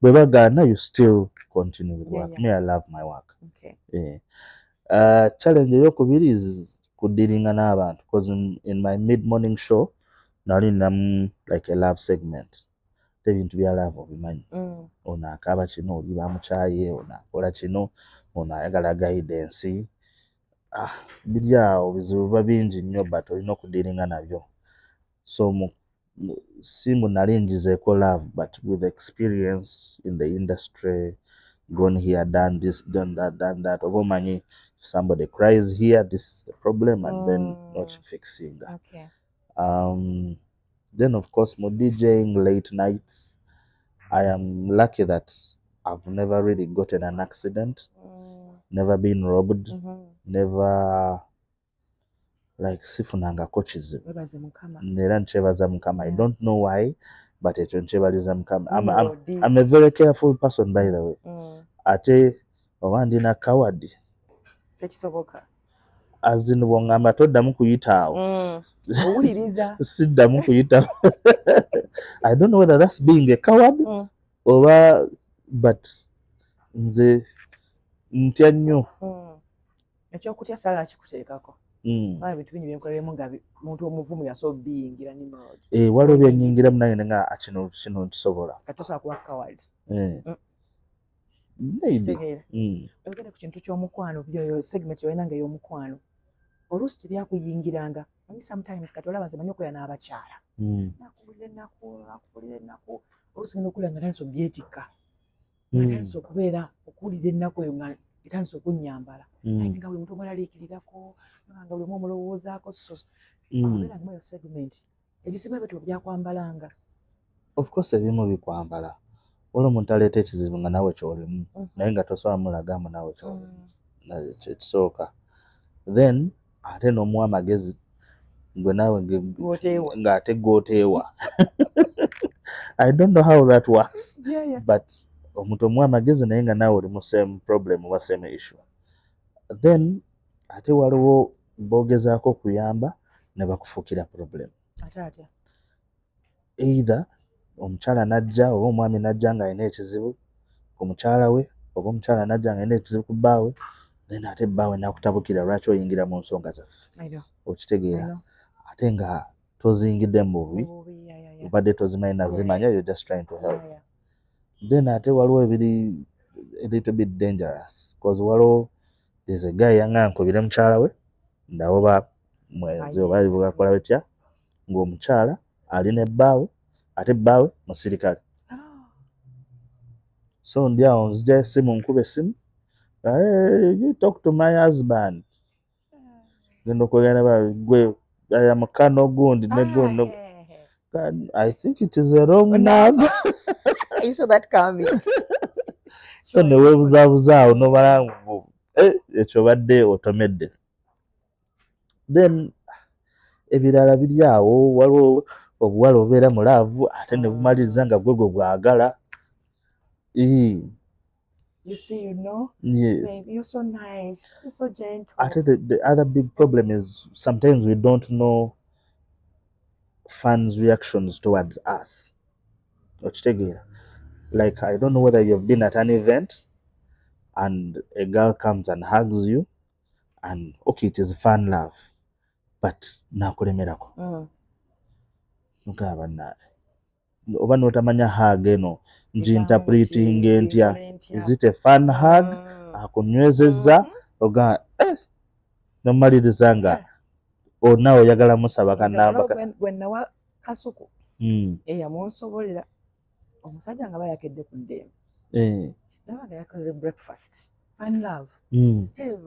S1: bwe bagaana you still continue with work. Me I love my work. Challenge eyokubiri is kudiringa n'abantu because in my mid-morning show nali ninamu like a love segment. Ebintu bya love obimanyi. Ono akaaba kino oli bamukyaye, ono akola kino, ono ayagala guidance. Biri awo bizibu biba bingi nnyo but olina okudiringa nabyo. So simbu nali njizeeko love but with experience in the industry, gone here, done this, done that. Oba omanyi somebody cries here, this is the problem, and then not fixing that. Then of course more DJing late nights. I am lucky that I've never really gotten an accident, never been robbed, never like sifunanga coaches. Nera nchebaza mukama. I don't know why, but ekyo nchebaliza mukama. I'm a very careful person by the way. Ate owandina coward.
S2: Tekisoboka.
S1: Azin wongamba toddamu kuyitaawo.
S2: Owuliriza.
S1: Siddamu kuyitaawo. I don't know whether that's being a coward or but nze ntya nnyo.
S2: Ekyokutya sala kikuteekako. Bintu bingi byenkoleremu nga muntu omuvumu yasobiyingira ni mode.
S1: Waliwo byennyingiramu nange nga kino nkisobola.
S2: Katosa kuba coward.
S1: Maybe.
S2: Ogenda ku kintu ky'omukwano byoyo segment yoyina nga ey'omukwano. Oluusi tebyakuyingiranga. Sometimes kati olaba nze manyi okola n'abakyala. Nakubulira ennaku. Oluusi ngenda okulira nga tandise obyetikka. Tandise okubeera okuwulira ennaku eyo nga etandise okunnyambala. Nga buli muntu omulaliikirirako, nga buli omu omulowoozaako. Okubeera nga eyo segment. Ebizibu ebyo tebyakwambalanga.
S1: Of course ebimu bikwambala. Olwo omuntu aleeta ekizibu nga naawe kyolimu naye nga tosobola mulagamu naawe kyolimu. Ekisooka. Then ate n'omuwa amagezi gwe naawe ng'ate gw'oteewa. I don't know how that works. But omuntu omuwa amagezi naye nga naawe oli mu same problem oba same issue. Then ate waliwo boogezaako okuyamba ne bakufuukira problem. Either omukyala najja oba omwami najja nga alina ekizibu ku mukyala we oba omukyala najja nga alina ekizibu ku bbaawe, then ate bbaawe n'akutabukira lwaki oyingira mu nsonga zaffe. Okitegeera. Ate nga tozingidde mu bubi obadde tozimanyi nazimanya, you're just trying to help. Then ate waliwo ebiri a little bit dangerous because waliwo there's a guy yaŋŋankubira mukyala we ndawoba mwezi oba bugakola betya ng'omukyala alina ebbaawe ate bbaawe musirikale. So ndi awo nzija essimu nkube essimu. You talk to my husband. Genda okwegana gwe ayamukano gundi ne gundi. I think it is a wrong number.
S2: I saw that coming.
S1: So ne weebuzaabuza n'obala ngu ekyo badde otomedde. Then ebirala biri awo waliwo obuwala obeera mulaavu ate ne bumaliriza nga gwe bwagala.
S2: You see, you know,
S1: yes.
S2: Baby, you're so nice, you're so gentle.
S1: Ate the other big problem is sometimes we don't know fans' reactions towards us. Like, I don't know whether you've been at an event and a girl comes and hugs you, and okay, it is fun love, but nakulemerako. Mugaba na oba notamanya hug eno nginterpreting entya. Is it a fun hug? Akunywezezza oga nomaliriza nga ona oyagala musaba kanamba
S2: gwennawa Kasuku eyamunsobolera omusajja nga bayakedde ku ddembe nabaga yakoze breakfast fun love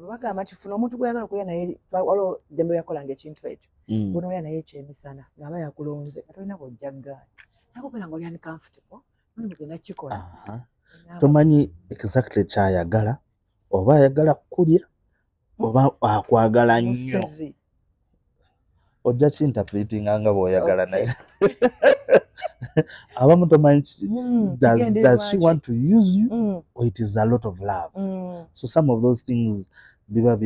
S2: bagamba nti funa omuntu gweyagala okuya naye waliwo ddembe yakolanga ekintu ekyo gunoya naye ekyemisana ng'aba yakulonze nga tolina bwojja ggaali nakubera nga oli uncomfortable nogenda kikola
S1: tomanyi exactly kyayagala oba ayagala kukulya oba akwagala nnyo ojja kinterpretinga nga bw'oyagala naye abamu tomanyi does she want to use you or it is a lot of love. So some of those things biba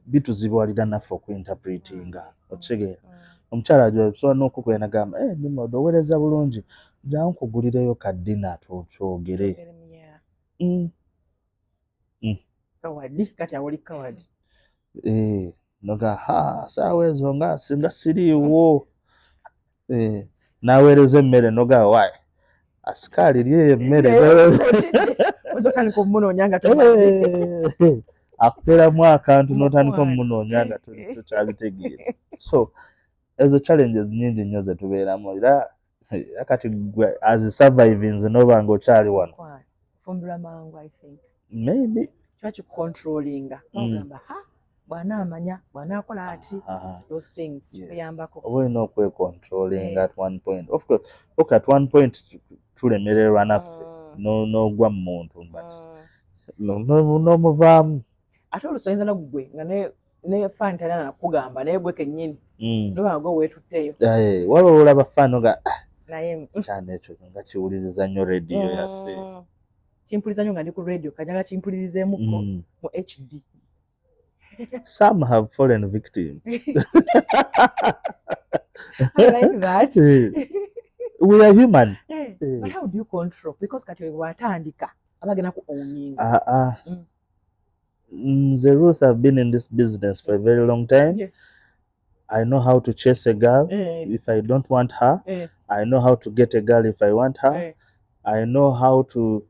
S1: bituzibwalira naffe okuinterpretinga okitegeera. Omukyala ajosobola n'okukuba nagamba nimodo oweereza bulungi jjangu nkugulireyo kaddina twogere.
S2: Kawadi kati awoli kawadi
S1: noga saawa ezo nga singa siriiwo n'aweereza emmere noga wayi asikaali lyeyo emmere
S2: ozotandika omunoonya nga
S1: akuteeramu akantu n'otandika omunoonya nga tokyabitegeera. So ezo challenges nyingi nnyo ze tubeeramu era akati gwe as surviving noba nga okyali wano
S2: fumbula mangu I think
S1: maybe
S2: kikucontrollinga ogamba bw'anaamanya bw'anaakola ati those things kiyambako
S1: oba olina okwecontrollinga at one point. Of course, okay, at one point tulemererwa naffe n'ogwa mu muntu n'omuvaamu
S2: ate olusoyinza nagugwe nga ne fan talina nakugamba naye gwe kennyini noba gwe weetutteyo
S1: waliwo olaba faano nga
S2: naye
S1: kyana ekyo nga kiwuliriza nnyo rediyo yaffe
S2: kimpuliza nnyo nga ndi ku radio kajanga kimpulirizeemuko mu HD.
S1: Some have fallen victim.
S2: I like that.
S1: We are human.
S2: But how do you control? Because kati watandika abagena ku owning.
S1: The Ruth have been in this business for a very long time.
S2: Yes.
S1: I know how to chase a girl if I don't want her. I know how to get a girl if I want her. I know how to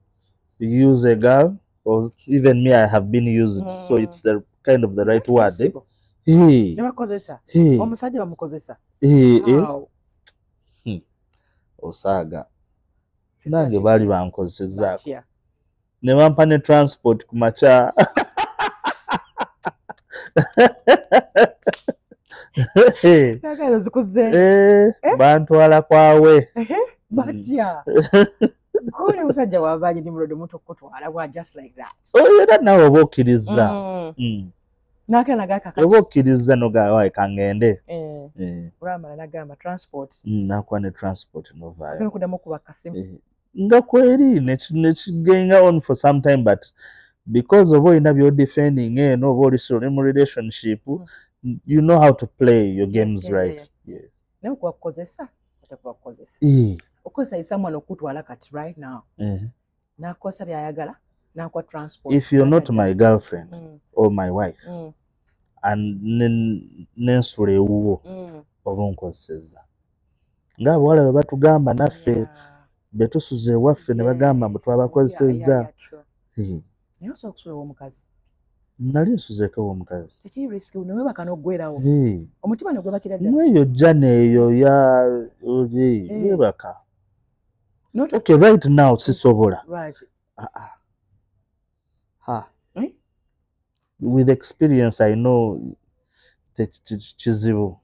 S1: use a girl, or even me, I have been used. So it's the kind of the right word.
S2: Omusajja bamukozesa.
S1: Osaaga nange baali bankozesezzaako ne bampa ne transport ku makya. Bantwala kwawe
S2: batya kone musajja wavaanye ndi mulodo muto okutwala bwa just like that.
S1: Era nawe oba okkiriza
S2: nakera nagakakati
S1: oba okkiriza nogawaye kangende
S2: olwamala nagamba transport
S1: nakuwa ne transport novaayo
S2: kuddamu okuba kasimu
S1: nga kweri nekigenga on for some time, but because oba olina byodefending eno oba oli mu relationship you know how to play your games right.
S2: naye okubakukozesa atakubakukozesa okozesa isamwana okutwala kati right now nakosa byayagala nakuwa transport.
S1: If you're not my girlfriend or my wife and nensula ewuwo oba onkozesezza ng'abawala bwe batugamba naffe betusuza ewaffe ne bagamba mbu twabakozesezza.
S2: naye osobola okusula ew'omukazi
S1: nali nsuzeeko ew'omukazi
S2: tekiri riski newebaka n'oggwerawo omutima ne gwebakira ddala
S1: mweyo jjana eyo webaka okay right now sisobola with experience I know kizibu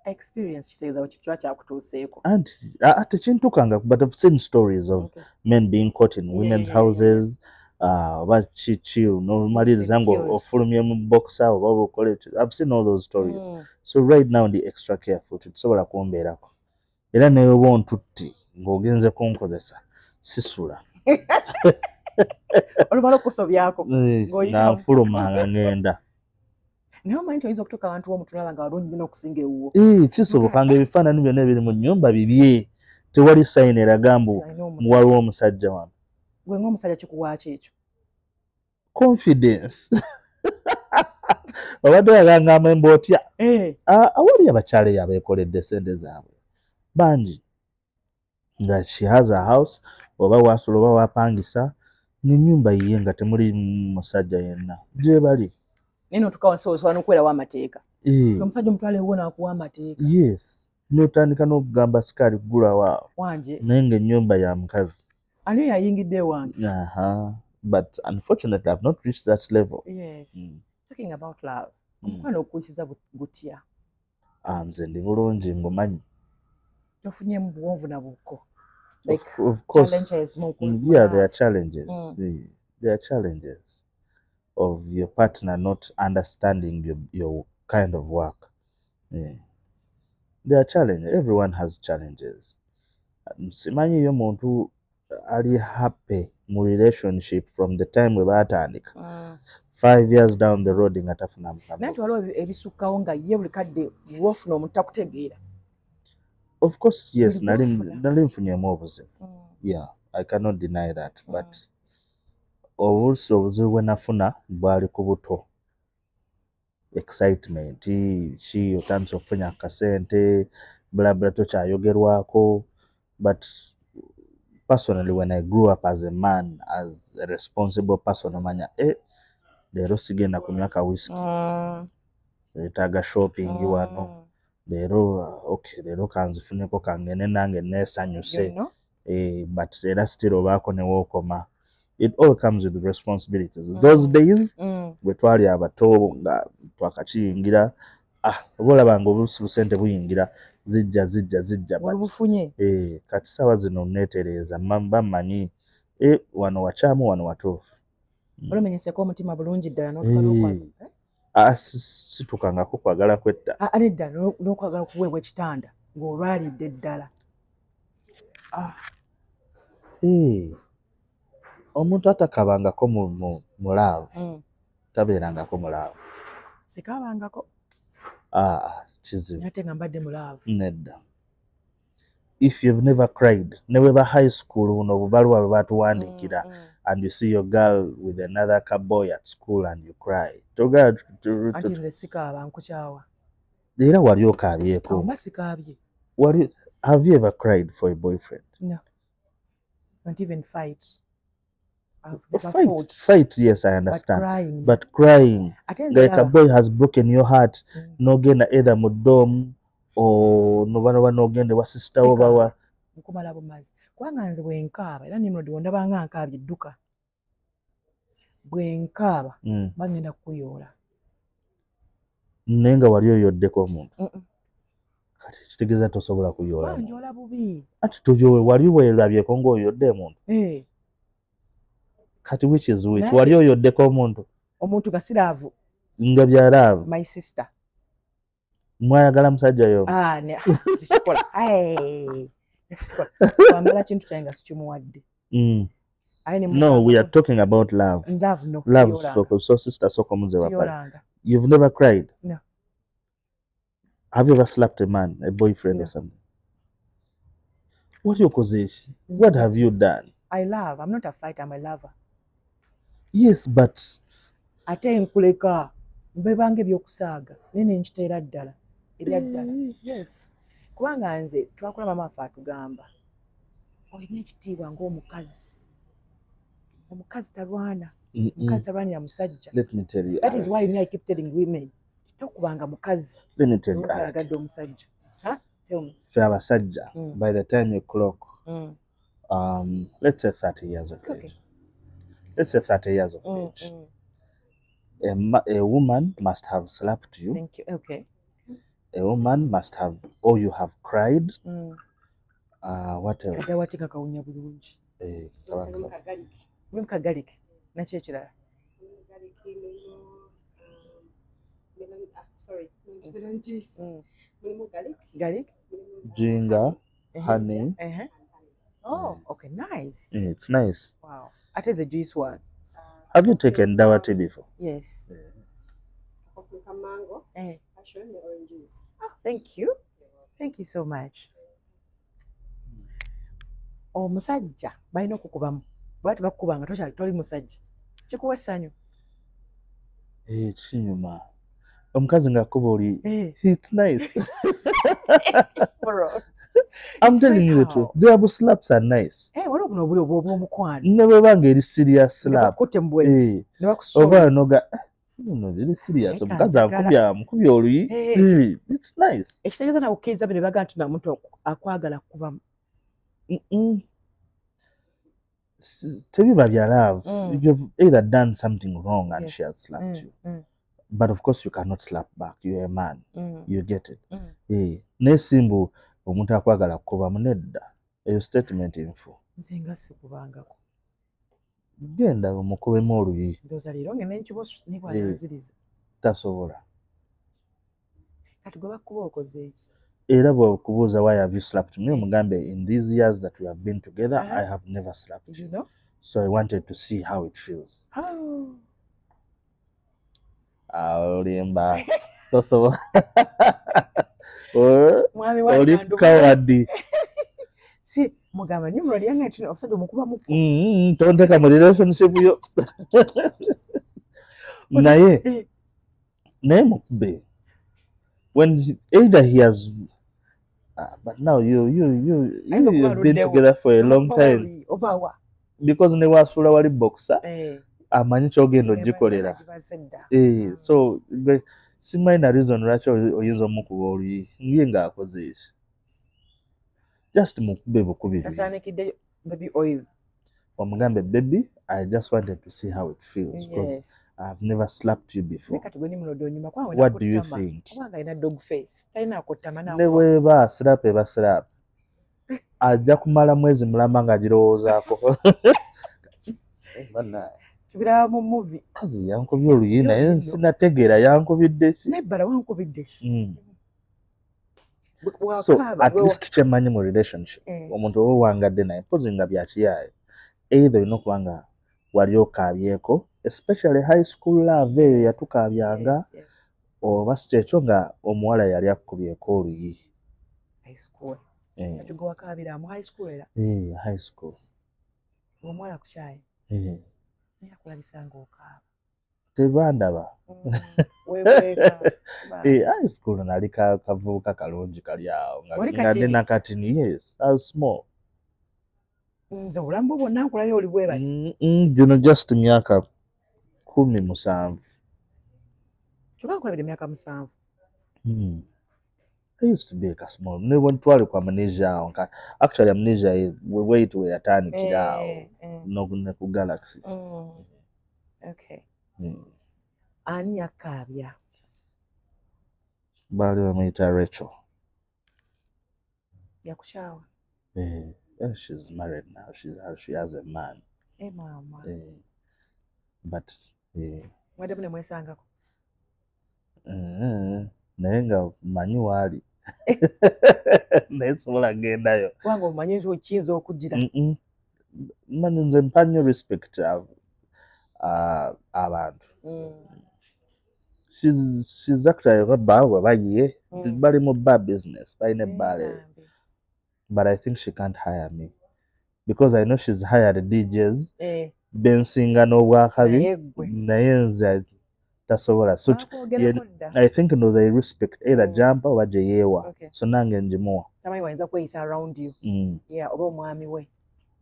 S2: experience kitegeeza kikiba kyakutuuseeko
S1: anti tekintukanga, but I've seen stories of men being caught in women's houses oba kiki nomaliriza nga ofulumye mu boxer oba okola ekyo. I've seen all those stories. So right now ndi extra careful tetusobola kumbeerako era newe bontutti ng'ogenze kunkozesa sisula
S2: olumala okusobyako ng'oyitamu
S1: nanfulumanga ngenda.
S2: naye omanyi nti oyinza okutuuka abantu b'omutulaba nga walungi nnyo okusinga ewuwo.
S1: Kisoboka ng'ebifaananyi byonna ebiri mu nnyumba bibye, tewali sayini eraga mbu waliwo omusajja wano.
S2: Gwe ng'omusajja kikuwaaki ekyo?
S1: Confidence. Obadde oyagamba emba otya? Awali abakyala eyo abeekoledde sente zaabwe bangi nga she has a house oba wasula oba wapangisa n'ennyumba yiye nga temuli musajja yenna gye bali.
S2: Naye n'otuuka wansi osobola n'okuweerawo amateeka. Omusajja omutwala ewuwo n'akuwa amateeka.
S1: Yes. N'otandika n'okugamba sikaali gulawo
S2: wanje
S1: naye ng'ennyumba ya mukazi.
S2: Ani yayingidde wange?
S1: But unfortunately I've not reached that level.
S2: Yes. Talking about love. Omukwano okuyisiza gutya?
S1: Nze ndi bulungi ngumanyi.
S2: Tofunyemu buwonvu na buko. Like
S1: of course.
S2: Challenges more.
S1: Yeah, there are challenges. There are challenges of your partner not understanding your kind of work. There are challenges. Everyone has challenges. Simanyi yo muntu ali happy mu relationship from the time we batandika. 5 years down the road nga tafuna mukama.
S2: Naye waliwo ebisukkawo nga ye buli kadde wofuna omuntu takutegeera.
S1: Of course, yes, nali nfunyemu obuzibu. Yeah, I cannot deny that. But obuzibu bwe nafuna bwali ku buto. Excitement, she otandise okufunya akasente, bla tokyayogerwako. But personally, when I grew up as a man, as a responsible person, omanya leero sigenda kunywa ka whisky. Etaaga shopping wano. Leero kanzifuneko kangene nange neesanyuse. But era still obaako ne wookoma. It all comes with responsibilities. Those days, bwe twali abato nga twakakiyingira, oba olabanga obusente buyingira, zijja. Kati sawa zino neetereeza, bammanyi, wano wakyamu, wano watuufu.
S2: Olumenyeseko omutima bulungi ddala n'otukalokwaga.
S1: Situkangako kwagala kwetta.
S2: Nedda n'okwagala okuweebwa ekitanda ng'olwalidde ddala.
S1: Omuntu atakabangako mu laavu tabeerangako mu laavu.
S2: Sikabangako.
S1: Kizibu.
S2: Ate nga mbadde mu laavu.
S1: Nedda. If you've never cried, ne bwe ba high school buno bubaluwa bwe batuwandiikira, and you see your girl with another boy at school and you cry.
S2: Anti nze sikaaba nkukyawa.
S1: Era wali okaabyeko.
S2: Mba sikaabye.
S1: Have you ever cried for a boyfriend?
S2: No. Don't even fight. I've never fought.
S1: Fight, yes, I understand. But crying. Like a boy has broken your heart. Nogenda either mu dom or nogenda wa sister oba wa.
S2: Nkumala bumazi. Kubanga nze bwe nkaaba era Nimrod wondaba nga nkaabye edduka. Bwe nkaaba bagenda kukuyoola.
S1: Naye nga wali oyoddeko omuntu. Kati kitegeeza tosobola kuyoola.
S2: Banjoola bubi.
S1: Ati tuyoowe wali weerabyeko ng'oyodde omuntu. Kati which is which? Wali oyoddeko omuntu? Omuntu
S2: nga siraavu.
S1: Nga byalaavu.
S2: My sister.
S1: Mwayagala musajja yo?
S2: Kikola. Wamala kintu kyange nga sikimuwadde.
S1: No, we are talking about love. Love, so sister, so muze wapala. You've never cried?
S2: No.
S1: Have you ever slapped a man, a boyfriend or something? What you cause? What have you done?
S2: I love. I'm not a fighter, I'm a lover.
S1: Yes, but
S2: ate nkuleka mbebange byokusaaga nene nkiteera ddala ebya ddala. Yes. Kubanga nze twakula mama afa atugamba olina ekitiibwa ng'omukazi. Omukazi talwana. Omukazi talwanira musajja.
S1: Let me tell you.
S2: That is why I keep telling women tokubanga mukazi.
S1: Let me tell you.
S2: Agadde omusajja. Tell me.
S1: Fe abasajja, by the time you clock, let's say 30 years of age.
S2: Okay.
S1: Let's say 30 years of age. A woman must have slapped you.
S2: Thank you. Okay.
S1: A woman must have, or you have cried. What else?
S2: Kadawatika kawunya bulungi. Kagaliki. Nakyo ekirala.
S3: Sorry.
S2: Garlic.
S1: Ginger. honey.
S2: Oh, okay, nice.
S1: It's nice.
S2: Wow. Ate is a juice one.
S1: Have you taken dawa tea before?
S2: Yes.
S3: Mango. Passion, the orange juice.
S2: Oh, thank you. Thank you so much. Omusajja balina okukubamu bwati bakukubanga tokyali toli musajja kikuwa essanyu
S1: Kinyuma omukazi ng'akuba oli it's nice. I'm telling you the truth, their slaps are nice.
S2: Waliwo buno obuli obw'omukwano
S1: ne bweba ng'eri serious slap
S2: bakutte mu bwenzi ne
S1: oba noga no eri serious omukazi amukubya oluyi it's nice.
S2: Ekitegeeza nawe okukkiriza bino baga nti namuntu akwagala kubamu
S1: tebiba bya love. You've either done something wrong and she has slapped you. But of course you cannot slap back. You're a man. You get it. Nesimbu omuntu akwagala kubamu nedda eyo statement info
S2: nze nga sikubangako
S1: genda omukubemu oluyi
S2: ndowooza leero ngenda enkibosu ne bwananziriza
S1: tasobola
S2: kati gwe bakuba okoze eki
S1: era bw'okubuuza why have you slapped me omugambe in these years that we have been together I have never slapped you. So I wanted to see how it feels. Olimba tosobola oli coward.
S2: Si mugamba ni mulali yange ati okusajja omukuba muku
S1: tonteka mu relationship yo naye mukube when either he has but now you've been together for a long time because ne wasula wali boxer amanyi kyogenda ogikolera so simanyi na reason lwaki oyinza omukuba oluyi ngiye ng'akoze eki just mukube bukubiri
S2: kasanikidde baby oil
S1: omugambe baby I just wanted to see how it feels because I've never slapped you before. What do you think? Ne bweba slap ajja kumala mwezi mulamba ng'agirowoozaako.
S2: Tubiraba mu movie.
S1: Kazi yankubye oluyi naye sinategeera yankubidde ki.
S2: Nebbala wankubidde ki.
S1: So at least kyemanyi mu relationship omuntu oba owangadde naye mpozi nga byakiyaaye either olina okuba nga wali okaabyeko especially high school love eyo yatukaabyanga oba si kyekyo nga omuwala yali akukubyeko oluyi
S2: high school yatugwakaabira mu high school era
S1: high school
S2: omuwala kukyaye yakulabisanga okaaba
S1: tebandaba high school nali kavubuka kalungi kali awo nga ndi nakatini yes I was small
S2: nze obulamu bwonna nkulayo oli bwe bati
S1: gino just myaka 17
S2: kyokka nkulabira emyaka 7
S1: I used to be a small ne when twali ku amnesia awo actually amnesia wait we yatandikira awo ne ku galaxy
S2: okay ani yakaabya
S1: baali bamuyita Rachel
S2: yakushawa
S1: she's married now. She has a man.
S2: Mama.
S1: But
S2: mwede mune mwesangako
S1: naye nga manyi waali naye sobola gendayo
S2: kubanga omanyi nti okiyinza okugira
S1: mani nze mpa nnyo respect abantu she's actually babaawe bayiye bali mu bar business balina ebbala but I think she can't hire me because I know she's hired DJs bensinga n'obwakabi naye nze tasobola so I think knows I respect either jumper oba gye yeewa so nange njimuwa
S2: tamanyi wayinza kweyisa around you yeah oba omwami we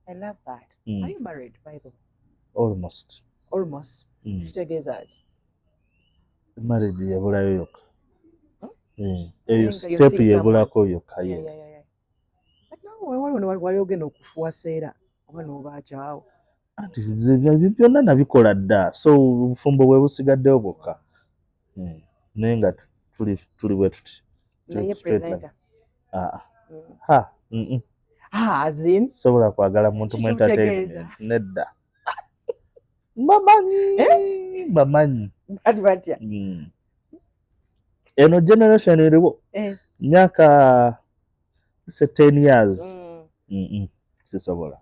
S2: I love that are you married by the way almost kitegeeza ati
S1: marriage yebulayo yokka eyo step yebulako yokka yes
S2: wali ogenda okufuwa seera oba n'obaakyawo
S1: anti byonna nabikola dda so obufumbo bwe busigaddewo bwokka naye nga tuli bwe tuti
S2: naye presenter
S1: azin sobola kwagala muntu mu entertainment nedda bamanyi
S2: ati batya
S1: eno generation eriwo myaka Say 10 years. Sisobola.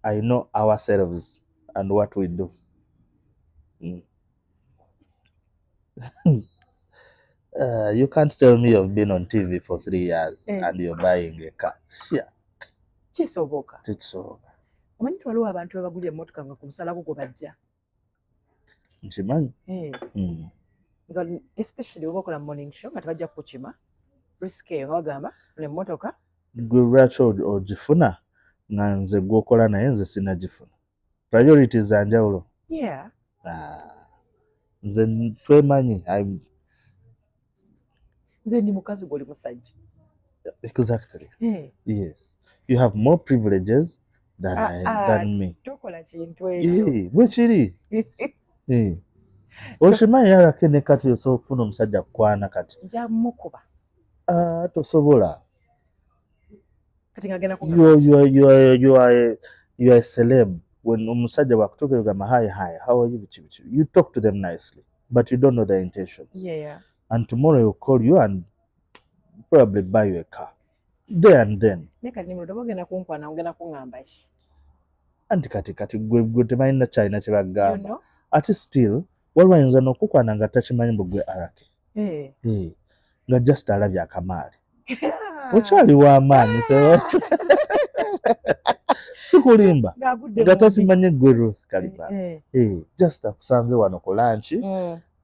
S1: I know ourselves and what we do. You can't tell me you've been on TV for 3 years and you're buying a car. Yeah.
S2: Kisoboka.
S1: Kisoboka.
S2: Omanyi waliwo abantu abagulira emmotoka nga ku musala gwo bajja.
S1: Nkimanyi.
S2: Nga especially oba okola morning show nga tebajja kukima. Risky bagamba funa emmotoka.
S1: Gwe lwaki ogifuna nga nze gwokola naye nze sinagifuna. Priorities za njawulo.
S2: Yeah.
S1: Nze twemanyi.
S2: Nze ndi mukazi gw'oli musajja.
S1: Exactly. Yes. You have more privileges than me.
S2: Tokola kintu ekyo.
S1: Bwe kiri. Oshimanyi yalake ne kati osobola okufuna omusajja kukwana kati.
S2: Nja mukuba.
S1: Tosobola.
S2: Kati ngagenda
S1: you are a celeb. When omusajja wakutuka ugamba hi, how are you? You talk to them nicely, but you don't know their intentions.
S2: Yeah.
S1: And tomorrow he'll call you and probably buy you a car. There and then.
S2: Neka ni mrodo bagenda kunkwana ongena kungamba ki.
S1: Anti kati gwe temanyi na China kibagamba. Ati still waliwo ayinza n'okukwana nga takimanyi mbu gwe arake. Nga just alabye akamaali. Okyali w'amaanyi sikulimba nga takimanyi gwe Ruth Kaliba. Just akusanze wano ku lunch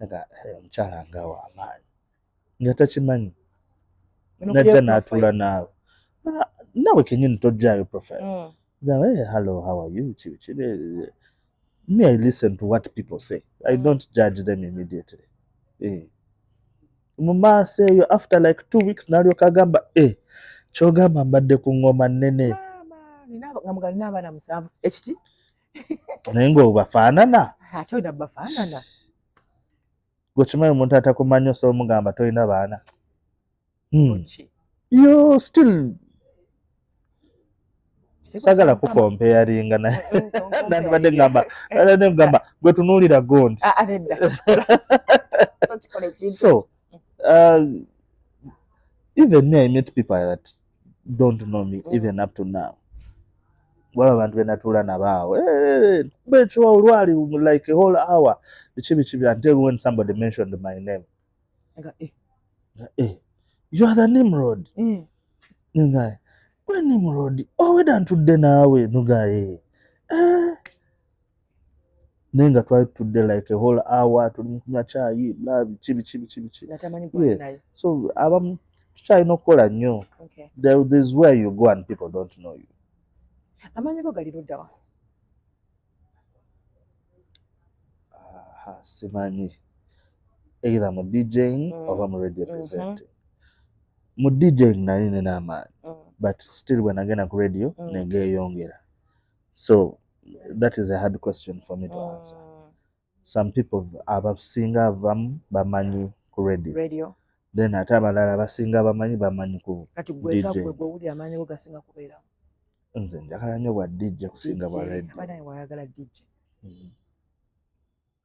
S1: nga omukyala nga w'amaanyi nga takimanyi najja n'atuula naawe nawe kenyini tojjaayo profile. Hello, how are you? Me, I listen to what people say. I don't judge them immediately. Mama say you after like 2 weeks nalyo kagamba kyogamba mbadde ku ngoma nnene.
S2: Ngamugali n'abaana 7 ekiti
S1: naye ng'obafaanana.
S2: Ate olina bafaanana.
S1: Gwe kimanyi omuntu atakumanyi osobola omugamba tolina baana. Yo still sagala kukompeyaringa nandibadde ngamba gwe tunuulira gondi. So even me, I meet people that don't know me even up to now. Waliwo abantu benatuula nabaawo bekiwa olwali like a whole hour bikibi until when somebody mentioned my name. You are the Nimrod. Nga gwe Nimrod oweda ntudde naawe nuga naye nga twali tudde like a whole hour tuli mukunywa caayi bikibi. So abamu tukyalina okukola nnyo. There's where you go and people don't know you.
S2: Amanyi go gali ludda wa?
S1: Simanyi. Either mu DJing oba mu radio presenting. Mu DJing nalina n'amaanyi. But still when agenda ku radio negeeyongera. So that is a hard question for me to answer. Some people abasinga abamu bamanyi ku radio. Then ate abalala abasinga bamanyi ku
S2: kati gwe uli amanyi go gasinga kubeera.
S1: Nze njagala nnyo bwa DJ kusinga bwa radio.
S2: Abana wayagala DJ.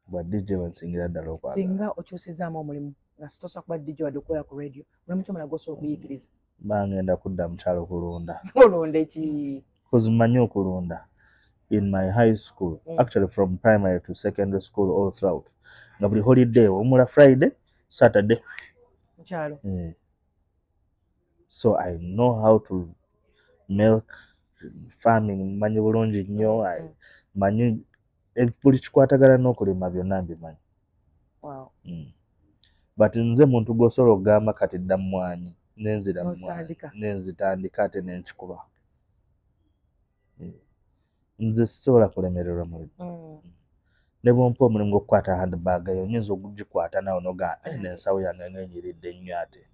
S1: Bwa DJ wansingira ddala okwagala.
S2: Singa okyusizaamu omulimu nga sitosa kuba DJ wadde okukola ku radio. Mulimu kyomala gosobola okuyigiriza.
S1: Bangenda kudda mukyalo kulunda.
S2: Kulunda ki?
S1: Because manyi okulunda. In my high school, actually from primary to secondary school all throughout. Nga buli holiday, omula Friday, Saturday.
S2: Mukyalo.
S1: So I know how to milk, farming, manyi bulungi nnyo. Manyi buli kikwatagana n'okulima byonna mbimanyi.
S2: Wow.
S1: But nze muntu gwosobola okugamba kati dda mmwanyi nenzira mmwanyi nenzitandika ate nenkikuba. Nze sisobola kulemererwa mulimu. Ne bwompa omulimu gw'okukwata handbag eyo nyinza okugikwata nawe noga n'ensawo yange ng'enyiridde nnyo ate.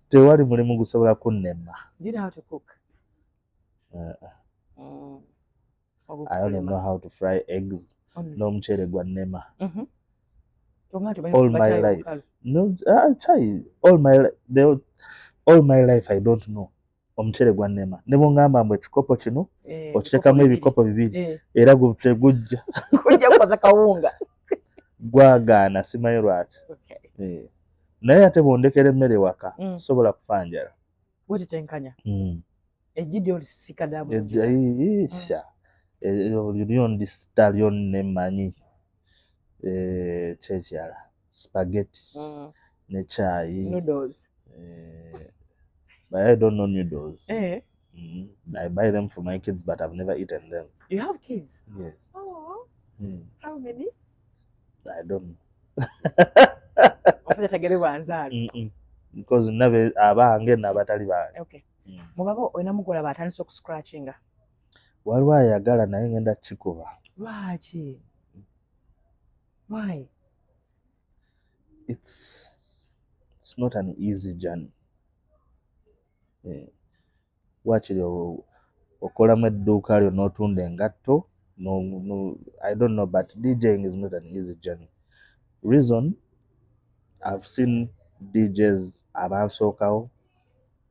S1: Tewali mulimu gusobola kunnema.
S2: Do you know how to cook?
S1: I only know how to fry eggs. N'omuceere gwa nnema.
S2: All
S1: my life. No, all my life I don't know. Omuceere gwa nnema. Ne bw'ongamba mbu ekikopo kino okiteekamu ebikopo 2 era tegujja.
S2: Kujja kukoza kawunga.
S1: gwagaana simanyi lwaki. Naye ate bwondekera emmere waka sobola kufa njala.
S2: Wetitenkanya. Ejjidde olisikadde
S1: Isha. Lyonna lyonna mmanyi. Kyekyala. Spaghetti. Ne chai.
S2: Noodles.
S1: But I don't know noodles. I buy them for my kids, but I've never eaten them.
S2: You have kids?
S1: Yes.
S2: Oh. How many?
S1: I don't know. Because never abange nabatali bange.
S2: Okay. Mubabo oyina mukola batandise okuscratchinga.
S1: Waliwo ayagala naye ngenda kikuba.
S2: Lwaki? Why?
S1: It's not an easy journey. Wakiri okolamu edduuka lyo n'otunda engatto. No, I don't know, but DJing is not an easy journey. Reason, I've seen DJs abansookawo,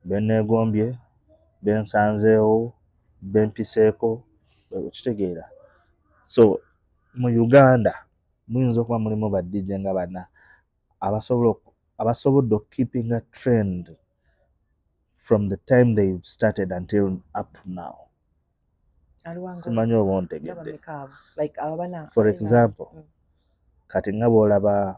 S1: benneegombye, bensanzeewo, bempiseeko, okitegeera. So, mu Uganda, muyinza okuba mulimu ba DJ nga bana abasobodde keeping a trend from the time they started until up to now. Simanyi oba ontegedde. For example, kati nga bw'olaba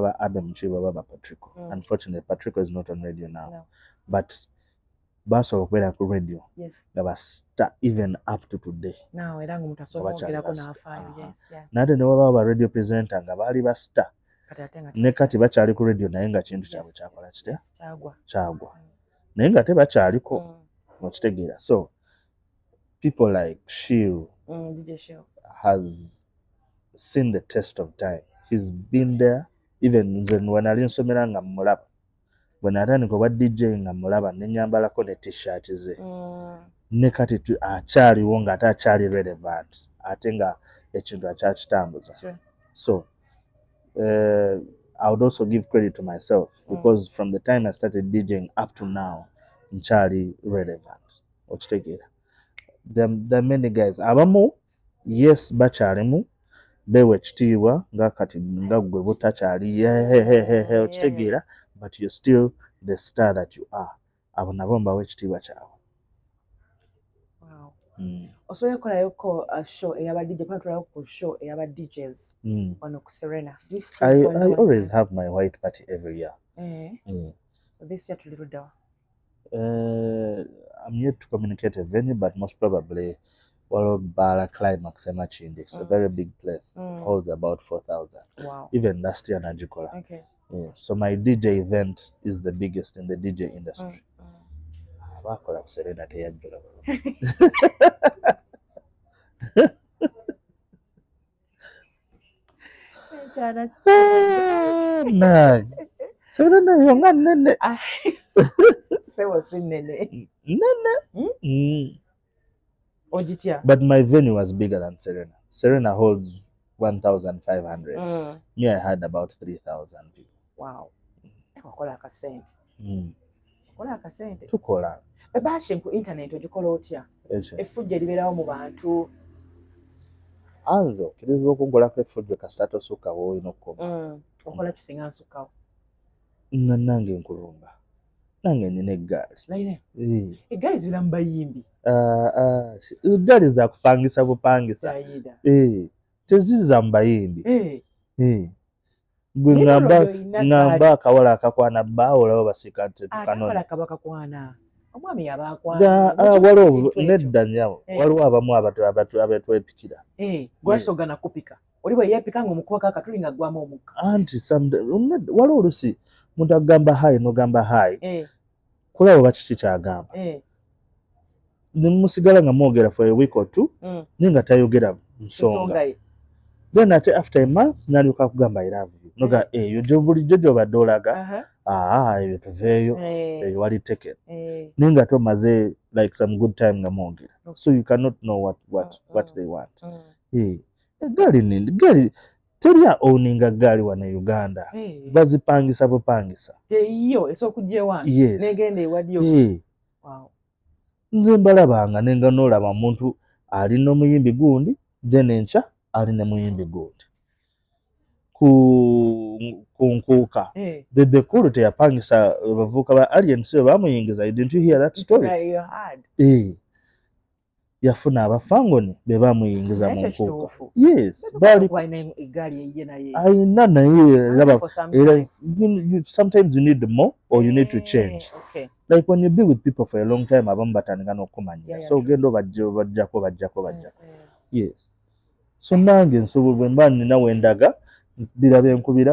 S1: ba Abel Muchiba baba Patrico. Unfortunately, Patrico is not on radio now. No. But basobola okubeera ku radio.
S2: Yes.
S1: Nga basta even up to today.
S2: Now, era ng'omutasobogerako n'afaayo. Yes, yeah.
S1: Nate ne wabaawo ba radio presenter nga baali basta. Ne kati bakyali ku radio naye nga kintu kyabwe kyakola kitya? Kyagwa. Naye nga tebakyaliko. Okitegeera. So, people like Shiu
S2: DJ Shiu
S1: has seen the test of time. He's been there even when I nsomera nga mulaba. When atandika obwa DJ nga mulaba ne nyambalako ne t-shirt ze. Ne kati akyaliwo nga ate akyali relevant. Ate nga ekintu akyakitambuza. So, I would also give credit to myself because from the time I started DJing up to now, nkyali relevant. Okitegeera. There are many guys. Abamu, yes, bakyalimu. Bewe ekitiibwa nga kati nga gwe butakyali okitegeera, but you're still the star that you are. Abo nabo mbawo ekitiibwa kyabwe.
S2: Wow. Osobola okukolayoko show ey'aba DJ, kwatulayo ku show ey'aba DJs wano ku Serena.
S1: I always have my white party every year.
S2: So this year tuliruddawa?
S1: I'm yet to communicate a venue, but most probably Bala Climax Emachindi. It's a very big place. Holds about 4,000.
S2: Wow.
S1: Even last year Najikola.
S2: Okay.
S1: So my DJ event is the biggest in the DJ industry. Abakola Serena teyajjula. Nah. Serena yonga nene.
S2: Sewa sinene.
S1: Nene.
S2: Ojitya.
S1: But my venue was bigger than Serena. Serena holds 1,500. Me, I had about 3,000 people.
S2: Wow. Wakola akasente. Wakola akasente.
S1: Tukola.
S2: Ebashe ku internet ogikola otya? Effujjo liberawo mu bantu.
S1: Anzo, kirizibwa okugolako effujjo kasita tosukkawo olina okukoma.
S2: Okola kisinga nsukkawo.
S1: Nange nkulumba. Nange nina eggaali.
S2: Naine? Eggaali zibira mu bayimbi.
S1: Eggaali za kupangisa bupangisa. Teziza mu bayimbi. Gwe ngamba akawala akakwana bbaawo olaba basika tetukanona.
S2: Akawala kabakakwana. Omwami yabakwana.
S1: Waliwo nedda nnyo. Waliwo abamu abatwepikira.
S2: Gwasogana kupika. Oli bwe yeepika ng'omukuba akatuli nga ggwamu omukka.
S1: Anti waliwo olusi muntu agamba hayi n'ogamba hayi. Kulaba bakiki kyagamba. Ne musigala nga mwogera for a week or two, naye nga tayogera nsonga. Then after a month, n'alyoka akugamba I love you. Noga eyo bulijjo gy'obadde olaga. Ebyo tuveeyo. Eyo wali taken. Naye nga tomaze like some good time nga mwogera. So you cannot know what they want. Eggaali teri owninga ggaali wano e Uganda. Bazipangisa bupangisa.
S2: Teyiyo esookuggya ewange. N'egenda ewadyo.
S1: Nze mbalabanga nenga n'olaba muntu alina omuyimbi gundi then enkya alina muyimbi gundi ku nkuuka Bebe Cool teyapangisa abavubuka ba Aliens bwe bamuyingiza. Didn't you hear that story? Yafuna abafangoni be bamuyingiza mu nkuuka. Yes, bali ayina naye sometimes you need more or you need to change. Like when you be with people for a long time abamu batandika n'okumanya, so ogenda bajjako. Yes, so nange nsobola bwe mba nina wendaga biraba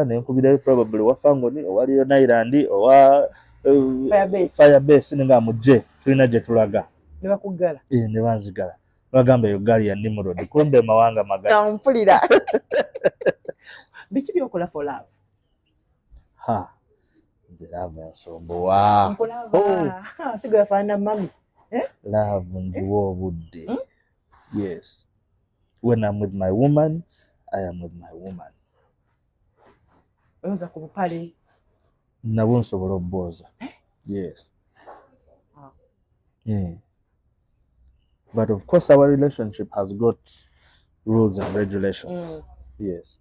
S1: nenkubira probably wa fangoni owaliyo Nailand owa Firebase nga mujje tulina gye tulaga
S2: ne bakuggala
S1: ne banzigala bagamba eyo gaali ya Nimrod kumbe mawanga magala
S2: mpulira biki byokola for love
S1: nze love ensombowa
S2: sigo yafaana mami
S1: love njiwa obudde. Yes, when I'm with my woman I am with my woman.
S2: Oza ku bupale
S1: nabwo nsobola obbooza. Yes. But of course our relationship has got rules and regulations. Yes.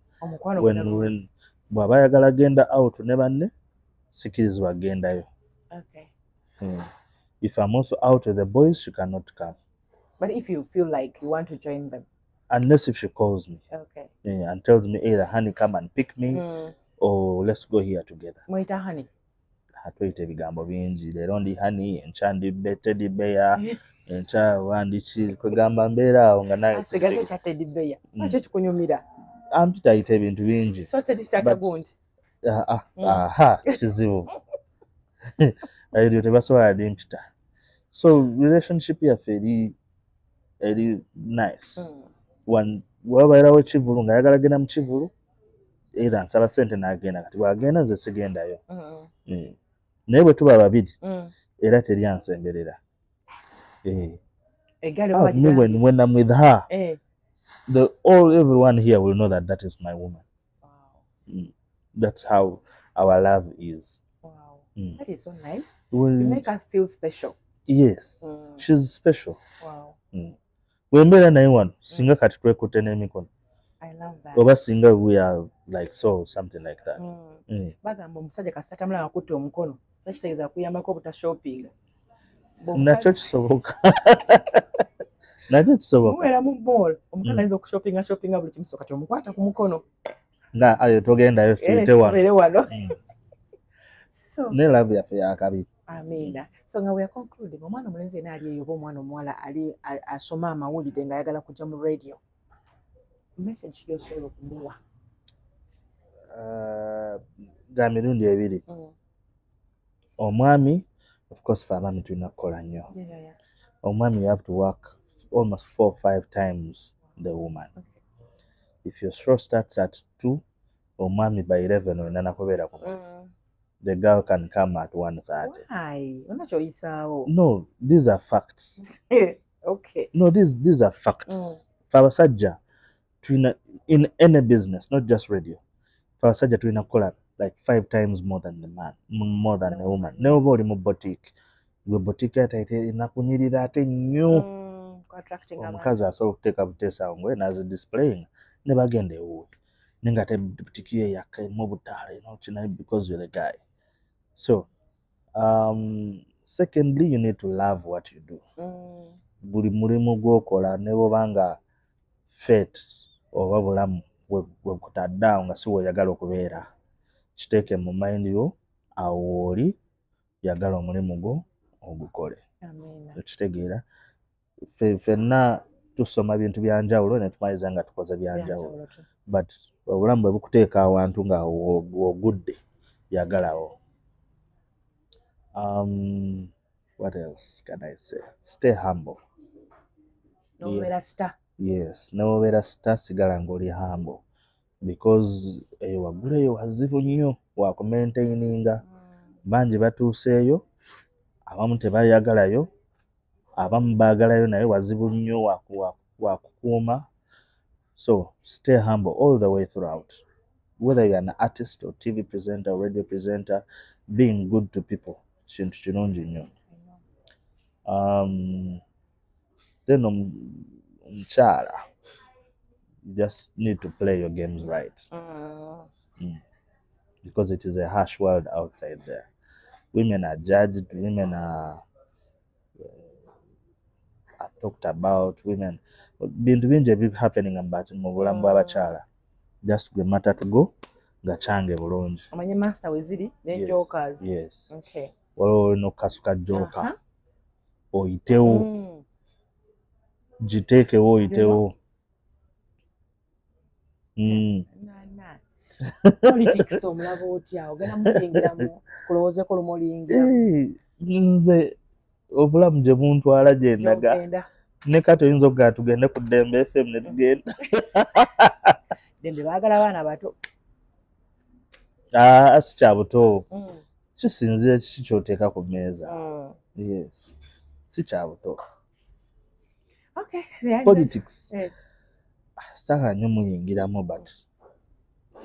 S1: When bw'aba ayagala genda out ne banne sikirizibwa gendayo. If I'm also out with the boys she cannot come.
S2: But if you feel like you want to join them,
S1: unless if she calls me and tells me either honey come and pick me or let's go here together.
S2: Moita honey
S1: hatuyita ebigambo bingi leero ndi honey enkya ndi teddy bear enkya wandi ki kwegamba mbeera awo nga naye
S2: asigaze kya teddy bear nakyo kikunyumira
S1: ampitayita ebintu bingi
S2: so teddy starter gundi
S1: kizibu ayo tebasobola dimpita. So relationship yaffe eri nice. Wabairawo ekivulu nga ayagala genda mu kivulu era nsaba ssente n'agenda, kati bw'agenda nze sigendayo. Naye bwe tuba babiri era teri ansemberera. When I'm with her everyone here will know that is my woman. That's how our love is.
S2: That is so nice. You make us feel special.
S1: Yes, she's special. Wembeera naye wano singa kati twekutte n'emikono.
S2: I love that.
S1: Oba singa we are like so something like that.
S2: Bagamba omusajja kasita mulaba akutte omukono takitegeeza kuyambako obuta shopping.
S1: Nakyo kisoboka. Nakyo kisoboka.
S2: Mubeera mu mall omukazi ayinza okushoppinga buli kimu so kati omukwata ku mukono.
S1: Nga ayo togendayo
S2: tubeere wano.
S1: So ne love yaffe yakabi.
S2: Amina. So nga we are concluding, omwana omulenzi yena ali eyo oba omwana omuwala ali asoma amawulire nga ayagala kujja mu radio, message y'osobola okumuwa?
S1: Ga mirundi ebiri. Omwami, of course for abaami tulina kukola nnyo. Omwami you have to work almost 4 or 5 times the woman. If your show starts at 2, omwami by 11 olina nakubeera ku the girl can come at 1:30.
S2: Why? Unachoisao?
S1: No, these are facts.
S2: Okay.
S1: No, these are facts. Fabasajja, in any business, not just radio. Fabasajja tulina kukola like 5 times more than the man, more than the woman. Never oli mu boutique. We boutique ataite inakunyirira ate nnyo. Omukazi asobola okuteeka buteesa awo ngoye nazi displaying ne bagenda ewuwe. Nenga ate boutique ye yakaimu obutaale because you're the guy. So, secondly, you need to love what you do. Buli mulimu gw'okola ne bw'obanga fate oba bulamu bwe kutadde awo nga si weeyagala okubeera, kiteeke mu mind yo awo oli yagala omulimu gwo ogukole. Ekitegeera ffenna tusoma bintu bya njawulo ne tumaliriza nga tukoze bya njawulo, but obulamu bwe bukuteeka awantu nga ogudde yagalawo. What else can I say? Stay humble.
S2: No star.
S1: Yes, no star sigala ng'oli humble because waggulu eyo wazibu nnyo wa kumaintaininga. Bangi batuuseeyo, abamu tebayagalayo, abamu baagalayo naye wazibu nnyo wa kukuuma. So stay humble all the way throughout. Whether you're an artist or TV presenter or radio presenter, being good to people. Kintu kirungi nnyo. Then Chala, you just need to play your games right. Because it is a harsh world outside there. Women are judged, women are talked about, women. Bintu bingi ebi happening mu bulamu bw'abakyala. Just gwe matter to go gachange bulungi.
S2: Amanye master we ziri ne jokers.
S1: Yes.
S2: Okay.
S1: Waliwo no kasuka joka. Oyitewo. Giteekewo oyitewo.
S2: Politics omulabo otya ogenda muyingiramu kulowooza ko lumulingiramu.
S1: Nze obulamu gye buntwala gye ndaga. Ne kati oyinza okugamba tugende ku Dembe FM ne tugenda.
S2: Dembe baagala abaana bato.
S1: Si kya buto. Kisinzira kiki ky'oteeka ku mmeeza. Yes. Si kya buto.
S2: Okay.
S1: Politics. Saka nnyo muyingiramu but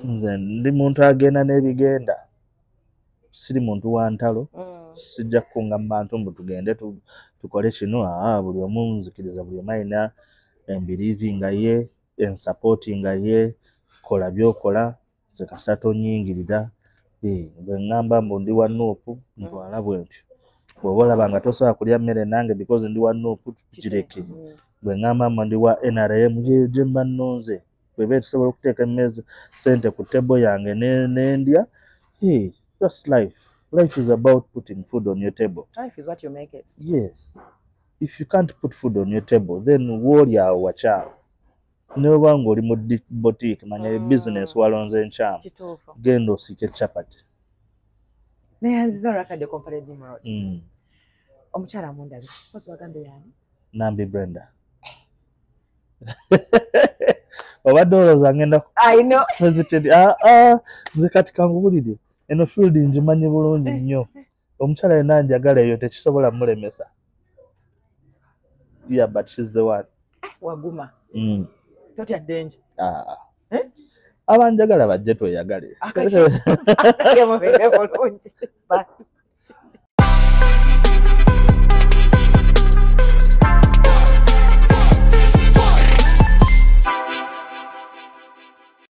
S1: nze ndi muntu agenda n'ebigenda. Siri muntu wa ntalo. Sijja kukunga mu bantu mbu tugende tukole kino. Buli omu nzikiriza buli omu alina embiriivinga ye, ensupportinga ye, kola by'okola, nze kasita tonyingirira. Bwe ŋŋamba mbu ndi wa Nuupu, ntwala bwentyo. Bw'oba olaba nga tosobola kulya mmere nange because ndi wa Nuupu, kireke. Bwe ŋŋamba mbu ndi wa NRM, gye mba nnonze. Bw'eba tusobola okuteeka emmeeza ssente ku table yange n'endya. That's life. Life is about putting food on your table.
S2: Life is what you make it.
S1: Yes. If you can't put food on your table, then worry wacha. Ne banga oli mu boutique manya business walonze nchamu.
S2: Kituufu.
S1: Genda osike chapati.
S2: Neyanziza Rakadde Comparative Road. Omukyala mundabi. Kosi wagambe yani?
S1: Nambi Brenda. Obadde olowooza ngenda
S2: I know.
S1: Hesitate. Nze kati kangubulire. Eno field njimanyi bulungi nnyo. Omukyala yenna njagala eyo tekisobola mulemesa. Yeah, but she's the one.
S2: Waguma. Totya denje.
S1: Abanjagala bajje tweyagale.
S2: Akachi. Yamubere bulungi. Bye.